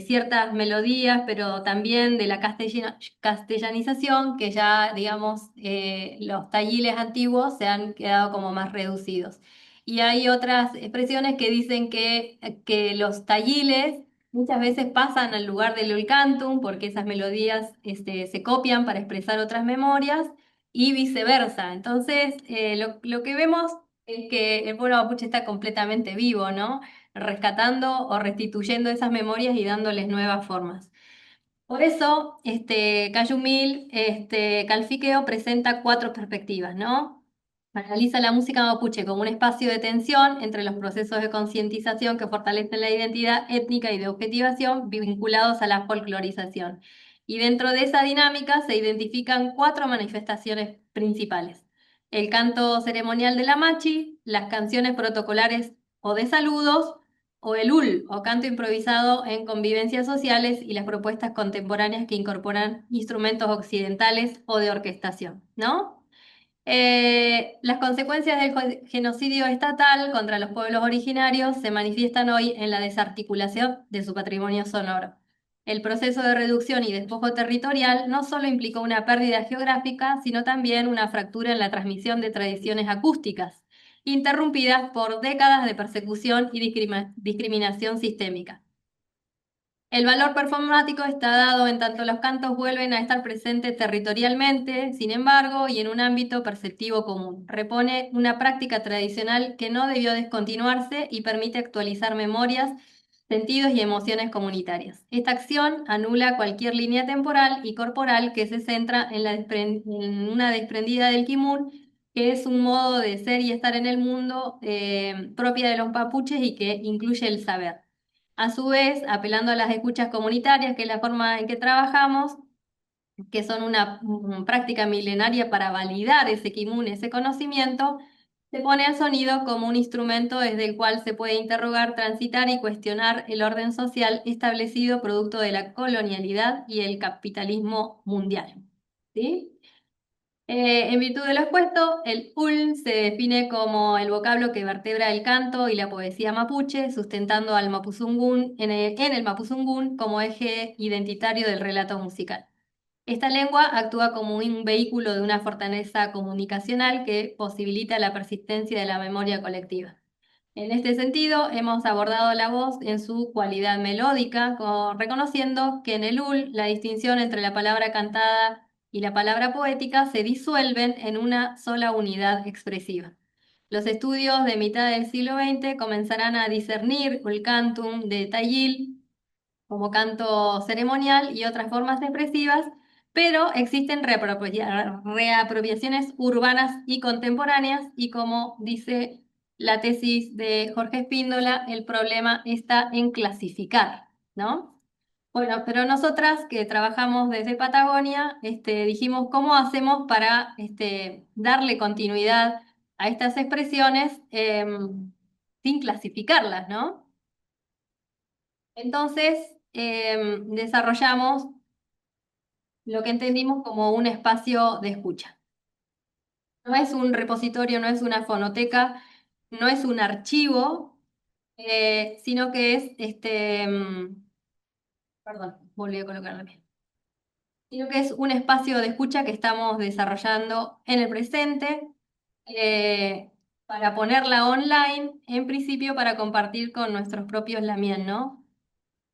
ciertas melodías, pero también de la castellanización, que ya, digamos, los tayiles antiguos se han quedado como más reducidos. Y hay otras expresiones que dicen que los tayiles muchas veces pasan al lugar del ulcantum porque esas melodías se copian para expresar otras memorias y viceversa. Entonces, lo que vemos es que el pueblo mapuche está completamente vivo, ¿no? Rescatando o restituyendo esas memorias y dándoles nuevas formas. Por eso, Cayumil, Calfiqueo presenta cuatro perspectivas, ¿no? Analiza la música mapuche como un espacio de tensión entre los procesos de concientización que fortalecen la identidad étnica y de objetivación vinculados a la folclorización. Y dentro de esa dinámica se identifican cuatro manifestaciones principales: el canto ceremonial de la machi, las canciones protocolares o de saludos, o el UL, o canto improvisado en convivencias sociales, y las propuestas contemporáneas que incorporan instrumentos occidentales o de orquestación, ¿no? Las consecuencias del genocidio estatal contra los pueblos originarios se manifiestan hoy en la desarticulación de su patrimonio sonoro. El proceso de reducción y despojo territorial no solo implicó una pérdida geográfica, sino también una fractura en la transmisión de tradiciones acústicas, interrumpidas por décadas de persecución y discriminación sistémica. El valor performático está dado en tanto los cantos vuelven a estar presentes territorialmente, sin embargo, y en un ámbito perceptivo común. Repone una práctica tradicional que no debió descontinuarse y permite actualizar memorias, sentidos y emociones comunitarias. Esta acción anula cualquier línea temporal y corporal que se centra en una desprendida del kimun, que es un modo de ser y estar en el mundo propia de los mapuches y que incluye el saber. A su vez, apelando a las escuchas comunitarias, que es la forma en que trabajamos, que son una práctica milenaria para validar ese kimun, ese conocimiento, se pone al sonido como un instrumento desde el cual se puede interrogar, transitar y cuestionar el orden social establecido producto de la colonialidad y el capitalismo mundial. ¿Sí? En virtud de lo expuesto, el UL se define como el vocablo que vertebra el canto y la poesía mapuche, sustentando al mapuzungún en el mapuzungún como eje identitario del relato musical. Esta lengua actúa como un vehículo de una fortaleza comunicacional que posibilita la persistencia de la memoria colectiva. En este sentido, hemos abordado la voz en su cualidad melódica, reconociendo que en el UL la distinción entre la palabra cantada y la palabra poética se disuelven en una sola unidad expresiva. Los estudios de mitad del siglo XX comenzarán a discernir el cantum de Tayil como canto ceremonial y otras formas expresivas, pero existen reapropiaciones urbanas y contemporáneas, y como dice la tesis de Jorge Espíndola, el problema está en clasificar, ¿no? Bueno, pero nosotras que trabajamos desde Patagonia, dijimos, ¿cómo hacemos para darle continuidad a estas expresiones sin clasificarlas, ¿no? Entonces, desarrollamos lo que entendimos como un espacio de escucha. No es un repositorio, no es una fonoteca, no es un archivo, sino que es, perdón, volví a colocarlo bien, sino que es un espacio de escucha que estamos desarrollando en el presente, para ponerla online, en principio para compartir con nuestros propios Lamien, ¿no?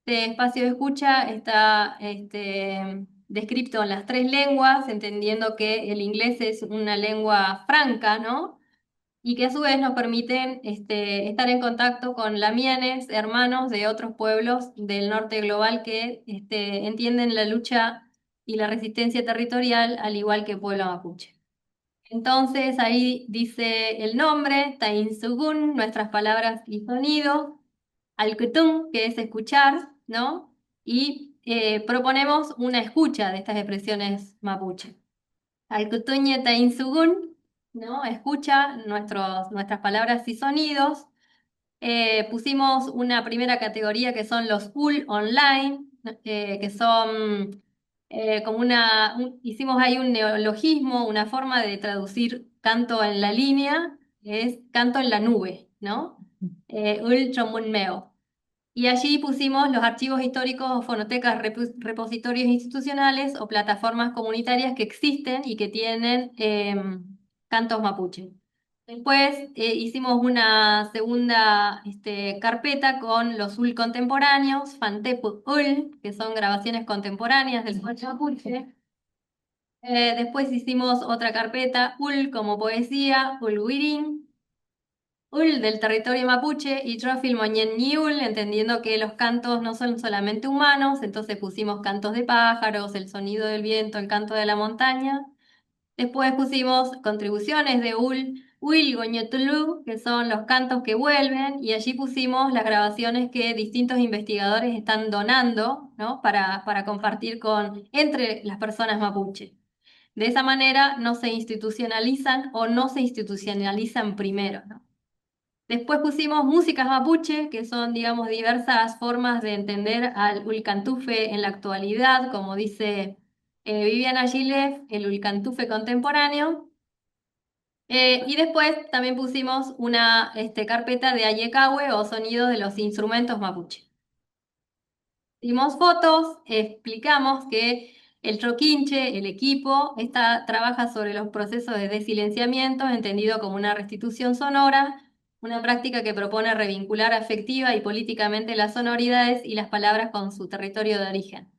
Este espacio de escucha está descrito en las tres lenguas, entendiendo que el inglés es una lengua franca, ¿no? Y que a su vez nos permiten estar en contacto con lamienes, hermanos de otros pueblos del norte global que entienden la lucha y la resistencia territorial al igual que el pueblo mapuche. Entonces ahí dice el nombre, Tainsugun, nuestras palabras y sonidos, Alkutun, que es escuchar, ¿no? Y proponemos una escucha de estas expresiones mapuche. Alkutuñe Tainsugun, ¿no? Escucha nuestras palabras y sonidos. Pusimos una primera categoría que son los UL online, que son como hicimos ahí un neologismo, una forma de traducir canto en la línea, que es canto en la nube, ¿no? UL Chomunmeo. Y allí pusimos los archivos históricos, fonotecas, repositorios institucionales o plataformas comunitarias que existen y que tienen cantos mapuche. Después hicimos una segunda carpeta con los UL contemporáneos, Fantepu UL, que son grabaciones contemporáneas del pueblo mapuche. Después hicimos otra carpeta, UL como poesía, Ulwirin, UL del territorio mapuche y Trofil Moñen Niul, entendiendo que los cantos no son solamente humanos, entonces pusimos cantos de pájaros, el sonido del viento, el canto de la montaña. Después pusimos contribuciones de Uil Goñetulú, que son los cantos que vuelven, y allí pusimos las grabaciones que distintos investigadores están donando, ¿no? para compartir entre las personas mapuche. De esa manera no se institucionalizan o no se institucionalizan primero, ¿no? Después pusimos músicas mapuche, que son, digamos, diversas formas de entender al Ulcantufe en la actualidad, como dice Viviana Gilev, el Ulcantufe contemporáneo. Y después también pusimos una carpeta de Ayecahue o sonidos de los instrumentos mapuche. Dimos fotos, explicamos que el troquinche, el equipo, trabaja sobre los procesos de desilenciamiento, entendido como una restitución sonora, una práctica que propone revincular afectiva y políticamente las sonoridades y las palabras con su territorio de origen.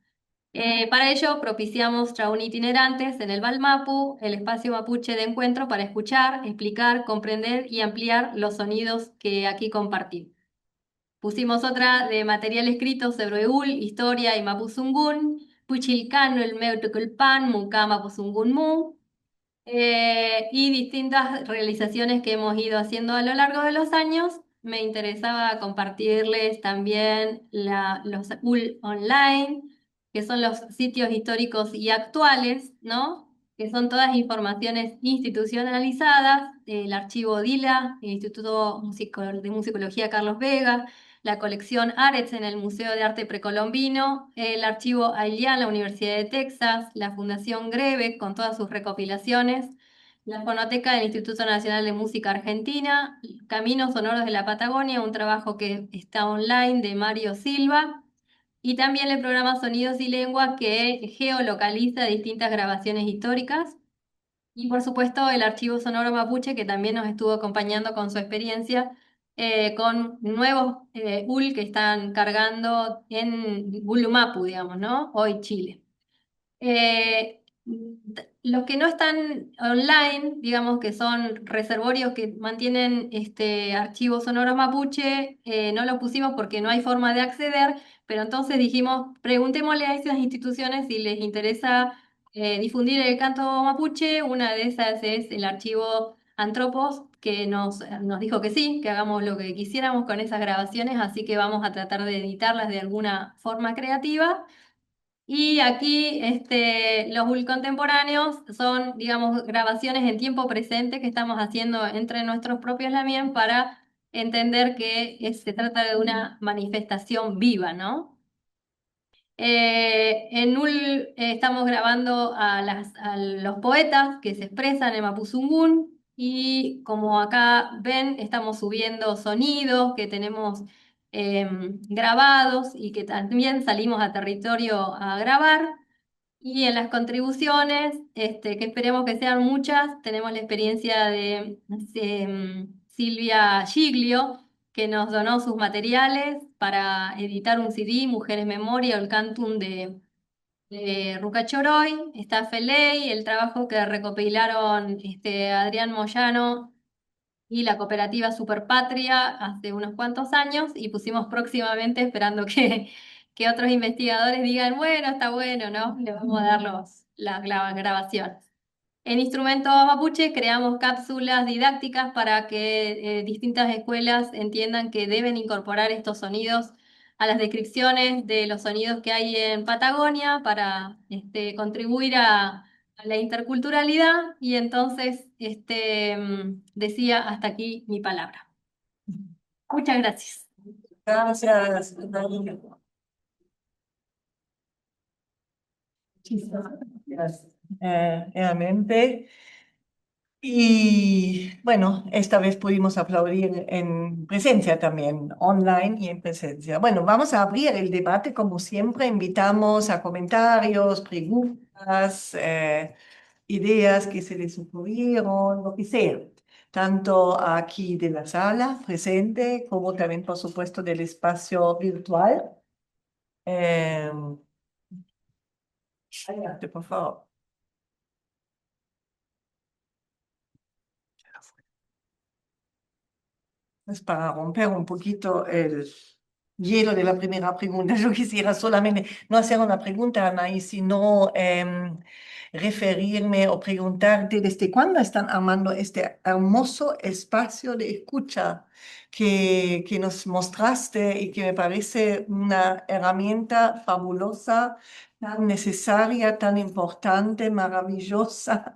Para ello propiciamos traun itinerantes en el Balmapu, el espacio mapuche de encuentro para escuchar, explicar, comprender y ampliar los sonidos que aquí compartimos. Pusimos otra de material escrito sobre Eul, historia y Mapuzungún, Puchilcano, el Meutuculpan, Mucá Mapuzungún Mu, y distintas realizaciones que hemos ido haciendo a lo largo de los años. Me interesaba compartirles también los UL online, que son los sitios históricos y actuales, ¿no? Que son todas informaciones institucionalizadas, el archivo DILA, el Instituto de Musicología Carlos Vega, la colección Arets en el Museo de Arte Precolombino, el archivo Ailian, la Universidad de Texas, la Fundación Greve con todas sus recopilaciones, la Fonoteca del Instituto Nacional de Música Argentina, Caminos Sonoros de la Patagonia, un trabajo que está online de Mario Silva, y también el programa Sonidos y Lenguas que geolocaliza distintas grabaciones históricas. Y por supuesto el archivo sonoro mapuche que también nos estuvo acompañando con su experiencia, con nuevos UL que están cargando en Gulumapu, digamos, ¿no? Hoy Chile. Los que no están online, digamos que son reservorios que mantienen archivos sonoros mapuche, no los pusimos porque no hay forma de acceder, pero entonces dijimos, preguntémosle a esas instituciones si les interesa difundir el canto mapuche. Una de esas es el archivo Antropos, que nos dijo que sí, que hagamos lo que quisiéramos con esas grabaciones, así que vamos a tratar de editarlas de alguna forma creativa. Y aquí los Bull contemporáneos son, digamos, grabaciones en tiempo presente que estamos haciendo entre nuestros propios Lamien para entender que se trata de una manifestación viva, ¿no? En NUL estamos grabando a los poetas que se expresan en Mapuzungún, y como acá ven, estamos subiendo sonidos que tenemos grabados y que también salimos a territorio a grabar. Y en las contribuciones, que esperemos que sean muchas, tenemos la experiencia de Silvia Giglio, que nos donó sus materiales para editar un CD, Mujeres Memoria, o el Cantum de Ruca Choroy. Está Feley, el trabajo que recopilaron Adrián Moyano y la cooperativa Superpatria hace unos cuantos años, y pusimos próximamente esperando que otros investigadores digan, bueno, está bueno, ¿no? Le vamos a dar las grabaciones. En Instrumento Mapuche creamos cápsulas didácticas para que distintas escuelas entiendan que deben incorporar estos sonidos a las descripciones de los sonidos que hay en Patagonia para contribuir a la interculturalidad. Y entonces decía hasta aquí mi palabra. Muchas gracias. Gracias, Natalia. Muchísimas gracias. Realmente. Y bueno, esta vez pudimos aplaudir en presencia también, online y en presencia. Bueno, vamos a abrir el debate como siempre. Invitamos a comentarios, preguntas, ideas que se les ocurrieron, lo que sea. Tanto aquí de la sala presente como también, por supuesto, del espacio virtual. Eh, Adelante, por favor. Es para romper un poquito el hielo de la primera pregunta. Yo quisiera solamente no hacer una pregunta, Anaí, sino referirme o preguntarte desde cuándo están armando este hermoso espacio de escucha que nos mostraste y que me parece una herramienta fabulosa, tan necesaria, tan importante, maravillosa.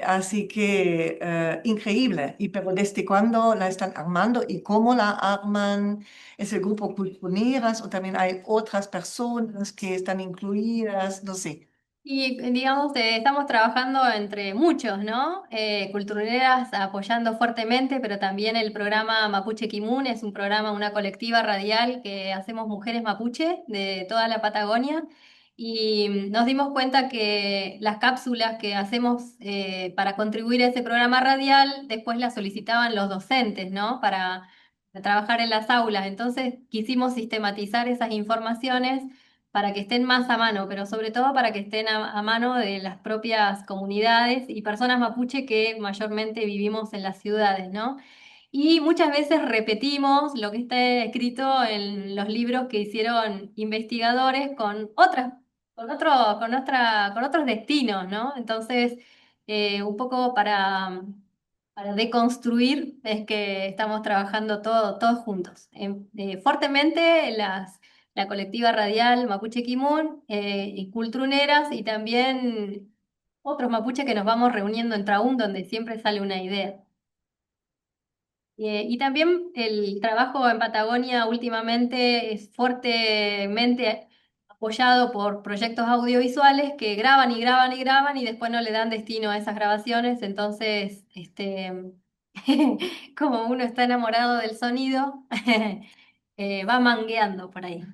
Así que increíble. ¿Y pero desde cuándo la están armando y cómo la arman? ¿Es el grupo Cultuneras o también hay otras personas que están incluidas? No sé. Y digamos, estamos trabajando entre muchos, ¿no? Cultureras apoyando fuertemente, pero también el programa Mapuche Kimun es un programa, una colectiva radial que hacemos mujeres mapuche de toda la Patagonia. Y nos dimos cuenta que las cápsulas que hacemos para contribuir a ese programa radial, después las solicitaban los docentes, ¿no? Para trabajar en las aulas. Entonces quisimos sistematizar esas informaciones para que estén más a mano, pero sobre todo para que estén a mano de las propias comunidades y personas mapuche que mayormente vivimos en las ciudades, ¿no? Y muchas veces repetimos lo que está escrito en los libros que hicieron investigadores con otras, con otros destinos, ¿no? Entonces, un poco para deconstruir es que estamos trabajando todos juntos. Fuertemente la colectiva radial Mapuche Kimun, y Cultruneras, y también otros mapuches que nos vamos reuniendo en Traún, donde siempre sale una idea. Y también el trabajo en Patagonia últimamente es fuertemente apoyado por proyectos audiovisuales que graban y graban y graban y después no le dan destino a esas grabaciones. Entonces, como uno está enamorado del sonido, va mangueando por ahí.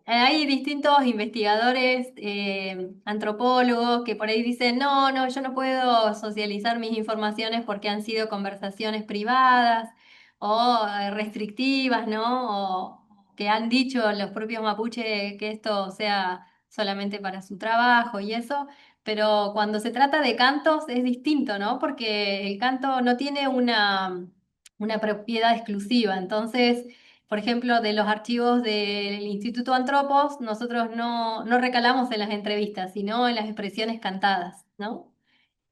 Hay distintos investigadores, antropólogos, que por ahí dicen, no, no, yo no puedo socializar mis informaciones porque han sido conversaciones privadas o restrictivas, ¿no? O que han dicho los propios mapuches que esto sea solamente para su trabajo y eso. Pero cuando se trata de cantos es distinto, ¿no? Porque el canto no tiene una propiedad exclusiva. Entonces, por ejemplo, de los archivos del Instituto Antropos, nosotros no recalamos en las entrevistas, sino en las expresiones cantadas, ¿no?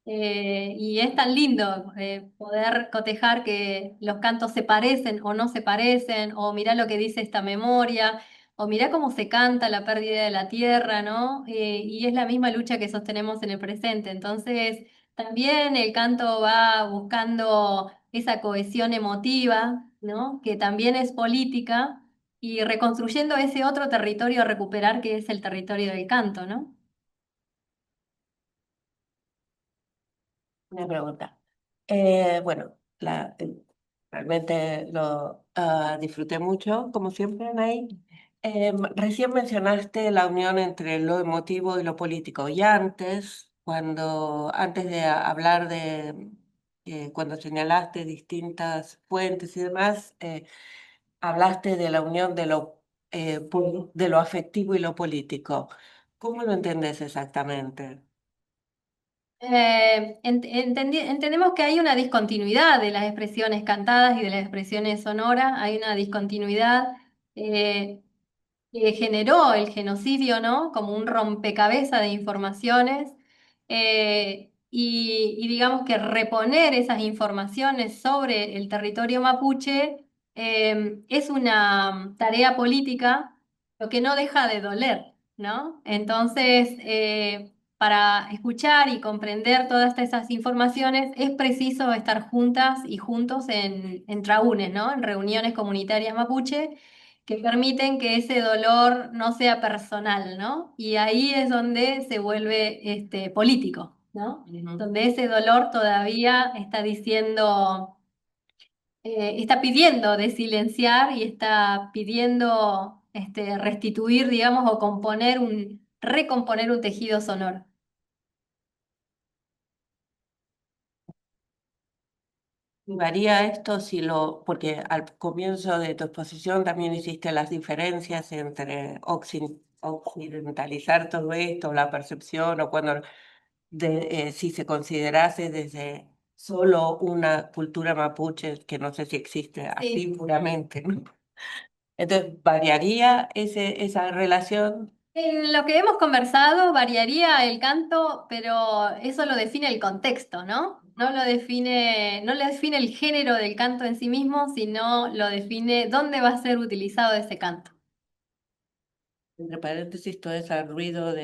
Y es tan lindo poder cotejar que los cantos se parecen o no se parecen, o mirá lo que dice esta memoria, o mirá cómo se canta la pérdida de la tierra, ¿no? Y es la misma lucha que sostenemos en el presente. Entonces, también el canto va buscando esa cohesión emotiva, ¿no? Que también es política, y reconstruyendo ese otro territorio a recuperar que es el territorio del canto, ¿no? Una pregunta. Bueno, realmente lo disfruté mucho, como siempre, Anaí. Recién mencionaste la unión entre lo emotivo y lo político. Y antes, antes de hablar de, cuando señalaste distintas fuentes y demás, hablaste de la unión de lo afectivo y lo político. ¿Cómo lo entendés exactamente? Entendemos que hay una discontinuidad de las expresiones cantadas y de las expresiones sonoras, hay una discontinuidad eh, que generó el genocidio, ¿no? Como un rompecabezas de informaciones, y digamos que reponer esas informaciones sobre el territorio mapuche es una tarea política, lo que no deja de doler, ¿no? Entonces, para escuchar y comprender todas esas informaciones es preciso estar juntas y juntos en traúnes, ¿no? En reuniones comunitarias mapuche que permiten que ese dolor no sea personal, ¿no? Y ahí es donde se vuelve político, ¿no? Ujú. Donde ese dolor todavía está diciendo, está pidiendo de silenciar y está pidiendo restituir, digamos, o recomponer un tejido sonoro. ¿Y varía esto porque al comienzo de tu exposición también hiciste las diferencias entre occidentalizar todo esto, la percepción, o si se considerase desde solo una cultura mapuche, que no sé si existe así Sí. puramente, ¿no? Entonces, ¿variaría esa relación? En lo que hemos conversado variaría el canto, pero eso lo define el contexto, ¿no? No lo define el género del canto en sí mismo, sino lo define dónde va a ser utilizado ese canto. Entre paréntesis, todo ese ruido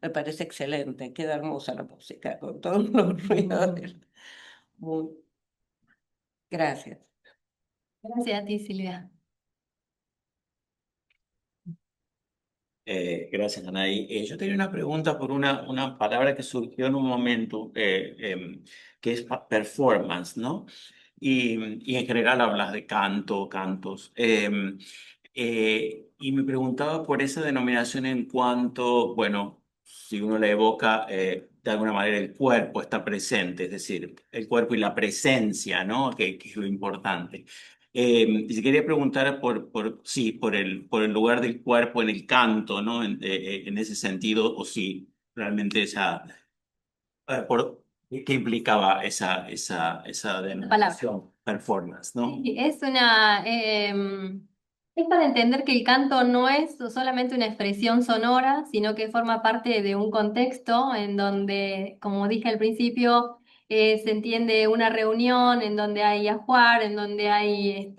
me parece excelente, queda hermosa la música con todos los ruidos. Muy- Gracias. Gracias a ti, Silvia. Gracias, Anaí. Yo tenía una pregunta por una palabra que surgió en un momento, que es performance, ¿no? Y en general hablas de canto, cantos. Y me preguntaba por esa denominación en cuanto, bueno, si uno le evoca, de alguna manera el cuerpo está presente, es decir, el cuerpo y la presencia, ¿no? Que es lo importante. Y se quería preguntar sí, por el lugar del cuerpo en el canto, ¿no? En ese sentido, o si realmente ¿qué implicaba esa La palabra. denominación, performance, ¿no? Sí, es para entender que el canto no es solamente una expresión sonora, sino que forma parte de un contexto en donde, como dije al principio, se entiende una reunión en donde hay ajuar, en donde hay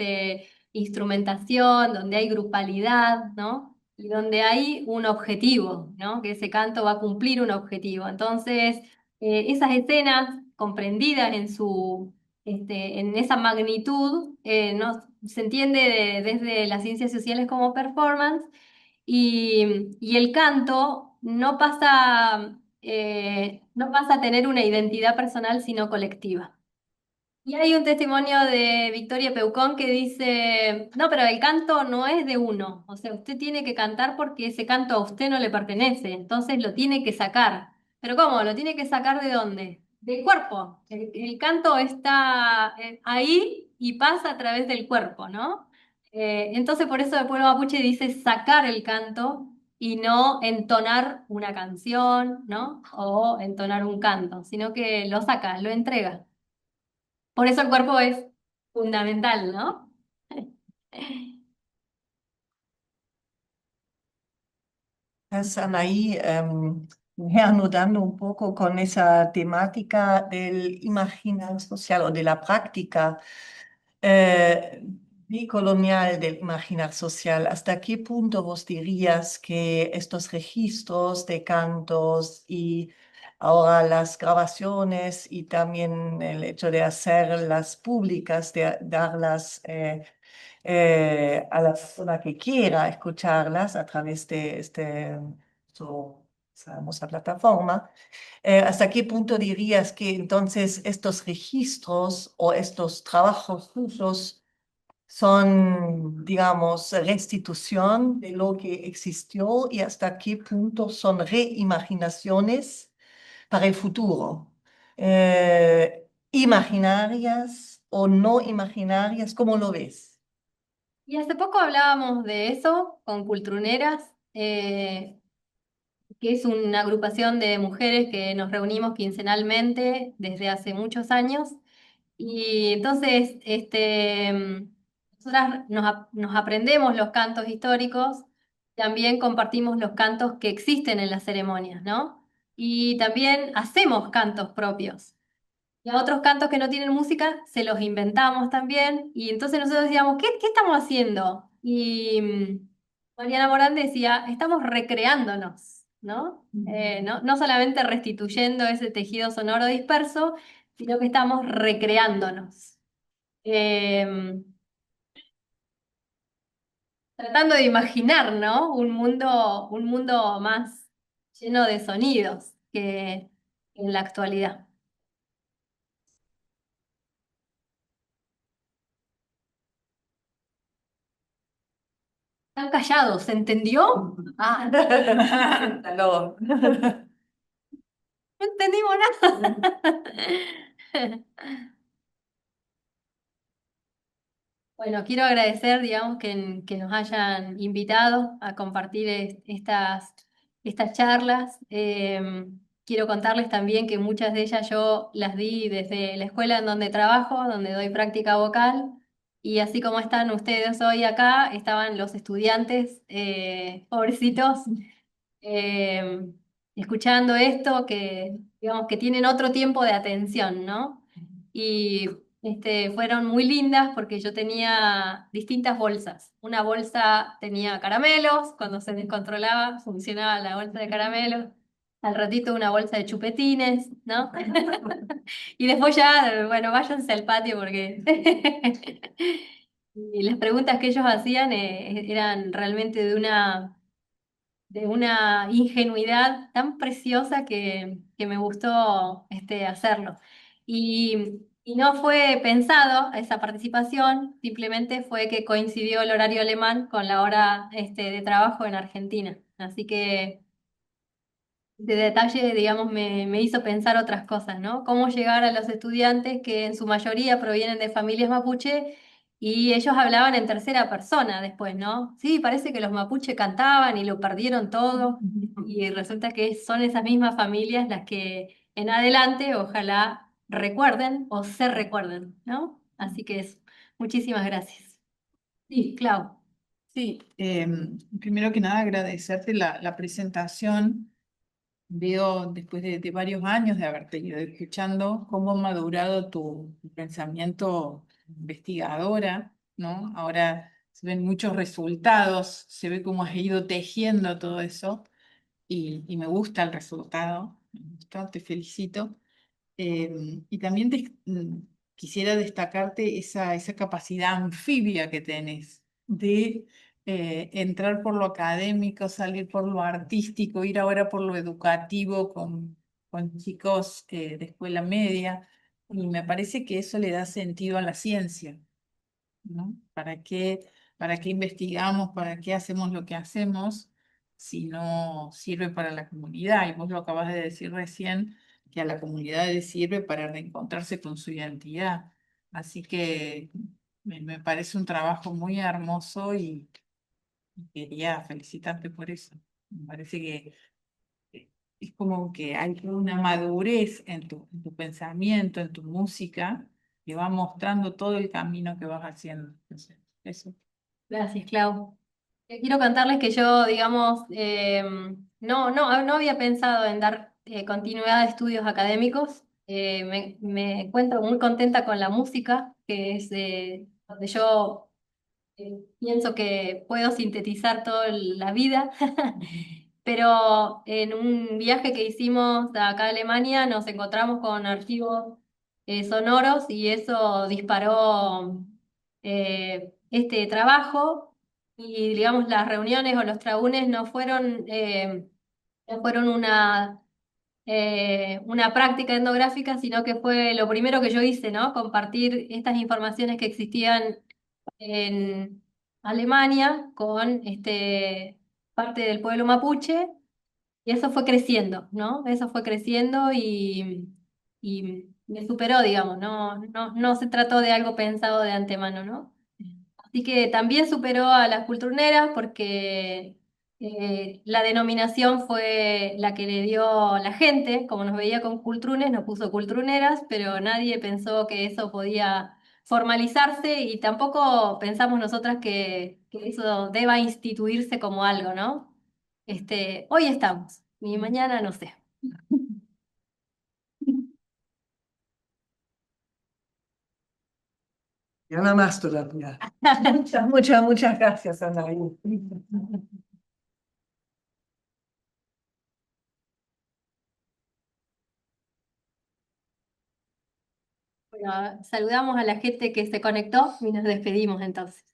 instrumentación, donde hay grupalidad, ¿no? Y donde hay un objetivo, ¿no? Que ese canto va a cumplir un objetivo. Entonces, esas escenas comprendidas en esa magnitud, no, se entiende desde las ciencias sociales como performance, y el canto no pasa a tener una identidad personal, sino colectiva. Y hay un testimonio de Victoria Peucón que dice, no, pero el canto no es de uno, o sea, usted tiene que cantar porque ese canto a usted no le pertenece, entonces lo tiene que sacar. ¿Pero cómo? ¿Lo tiene que sacar de dónde? Del cuerpo. El canto está ahí y pasa a través del cuerpo, ¿no? Entonces por eso el pueblo mapuche dice sacar el canto y no entonar una canción, ¿no? O entonar un canto, sino que lo saca, lo entrega. Por eso el cuerpo es fundamental, ¿no? Estás, Anaí, reanudando un poco con esa temática del imaginar social o de la práctica eh, decolonial del imaginar social. ¿Hasta qué punto vos dirías que estos registros de cantos y ahora las grabaciones y también el hecho de hacerlas públicas, de darlas a la persona que quiera escucharlas a través de esa hermosa plataforma, ¿hasta qué punto dirías que entonces estos registros o estos trabajos tuyos son, digamos, restitución de lo que existió y hasta qué punto son reimaginaciones para el futuro? ¿Imaginarias o no imaginarias? ¿Cómo lo ves? Y hace poco hablábamos de eso con Cultruneras, que es una agrupación de mujeres que nos reunimos quincenalmente desde hace muchos años. Y entonces, nosotras nos aprendemos los cantos históricos, también compartimos los cantos que existen en las ceremonias, ¿no? Y también hacemos cantos propios. Y a otros cantos que no tienen música se los inventamos también. Y entonces nosotros decíamos, ¿qué estamos haciendo? Y Mariana Morán decía, estamos recreándonos, ¿no? No solamente restituyendo ese tejido sonoro disperso, sino que estamos recreándonos. Eh, Tratando de imaginar, ¿no? Un mundo más lleno de sonidos que en la actualidad. Están callados, ¿se entendió? Ah, Aló. no entendimos nada. Bueno, quiero agradecer, digamos, que nos hayan invitado a compartir estas charlas. Quiero contarles también que muchas de ellas yo las di desde la escuela en donde trabajo, donde doy práctica vocal. Y así como están ustedes hoy acá, estaban los estudiantes, pobrecitos, eh, escuchando esto, que digamos que tienen otro tiempo de atención, ¿no? Y fueron muy lindas porque yo tenía distintas bolsas. Una bolsa tenía caramelos, cuando se descontrolaba funcionaba la bolsa de caramelos. Al ratito una bolsa de chupetines, ¿no? Y después ya, bueno, váyanse al patio porque... Y las preguntas que ellos hacían eran realmente de una ingenuidad tan preciosa que me gustó hacerlo. Y no fue pensado esa participación, simplemente fue que coincidió el horario alemán con la hora de trabajo en Argentina. Así que de detalle, digamos, me hizo pensar otras cosas, ¿no? Cómo llegar a los estudiantes que en su mayoría provienen de familias mapuche y ellos hablaban en tercera persona después, ¿no? Sí, parece que los mapuche cantaban y lo perdieron todo y resulta que son esas mismas familias las que en adelante ojalá recuerden o se recuerden, ¿no? Así que eso. Muchísimas gracias. Sí, Clau. Sí, primero que nada agradecerte la presentación. Veo después de varios años de haberte ido escuchando cómo ha madurado tu pensamiento investigadora, ¿no? Ahora se ven muchos resultados, se ve cómo has ido tejiendo todo eso y me gusta el resultado, me gusta, te felicito. Y también quisiera destacarte esa capacidad anfibia que tenés de entrar por lo académico, salir por lo artístico, ir ahora por lo educativo con chicos de escuela media. Y me parece que eso le da sentido a la ciencia, ¿no? ¿Para qué investigamos? ¿Para qué hacemos lo que hacemos si no sirve para la comunidad? Y vos lo acabas de decir recién, que a la comunidad le sirve para reencontrarse con su identidad. Así que me parece un trabajo muy hermoso y quería felicitarte por eso. Me parece que es como que hay una madurez en tu pensamiento, en tu música, que va mostrando todo el camino que vas haciendo. Entonces, eso. Gracias, Clau. Quiero contarles que yo, digamos, no había pensado en dar continuidad a estudios académicos. Me encuentro muy contenta con la música, que es donde yo pienso que puedo sintetizar toda la vida. Pero en un viaje que hicimos de acá a Alemania nos encontramos con archivos sonoros y eso disparó este trabajo y digamos las reuniones o los traúnes no fueron una práctica etnográfica, sino que fue lo primero que yo hice, ¿no? Compartir estas informaciones que existían en Alemania con parte del pueblo mapuche y eso fue creciendo, ¿no? Eso fue creciendo y me superó, digamos, no se trató de algo pensado de antemano, ¿no? Así que también superó a las culturneras porque la denominación fue la que le dio la gente, como nos veía con cultrunes, nos puso cultruneras, pero nadie pensó que eso podía formalizarse y tampoco pensamos nosotras que eso deba instituirse como algo, ¿no? Hoy estamos, y mañana no sé. Y nada más todavía. Muchas gracias, Anaí. Bueno, saludamos a la gente que se conectó y nos despedimos entonces.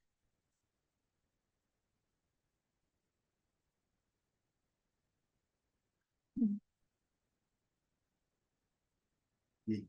Sí.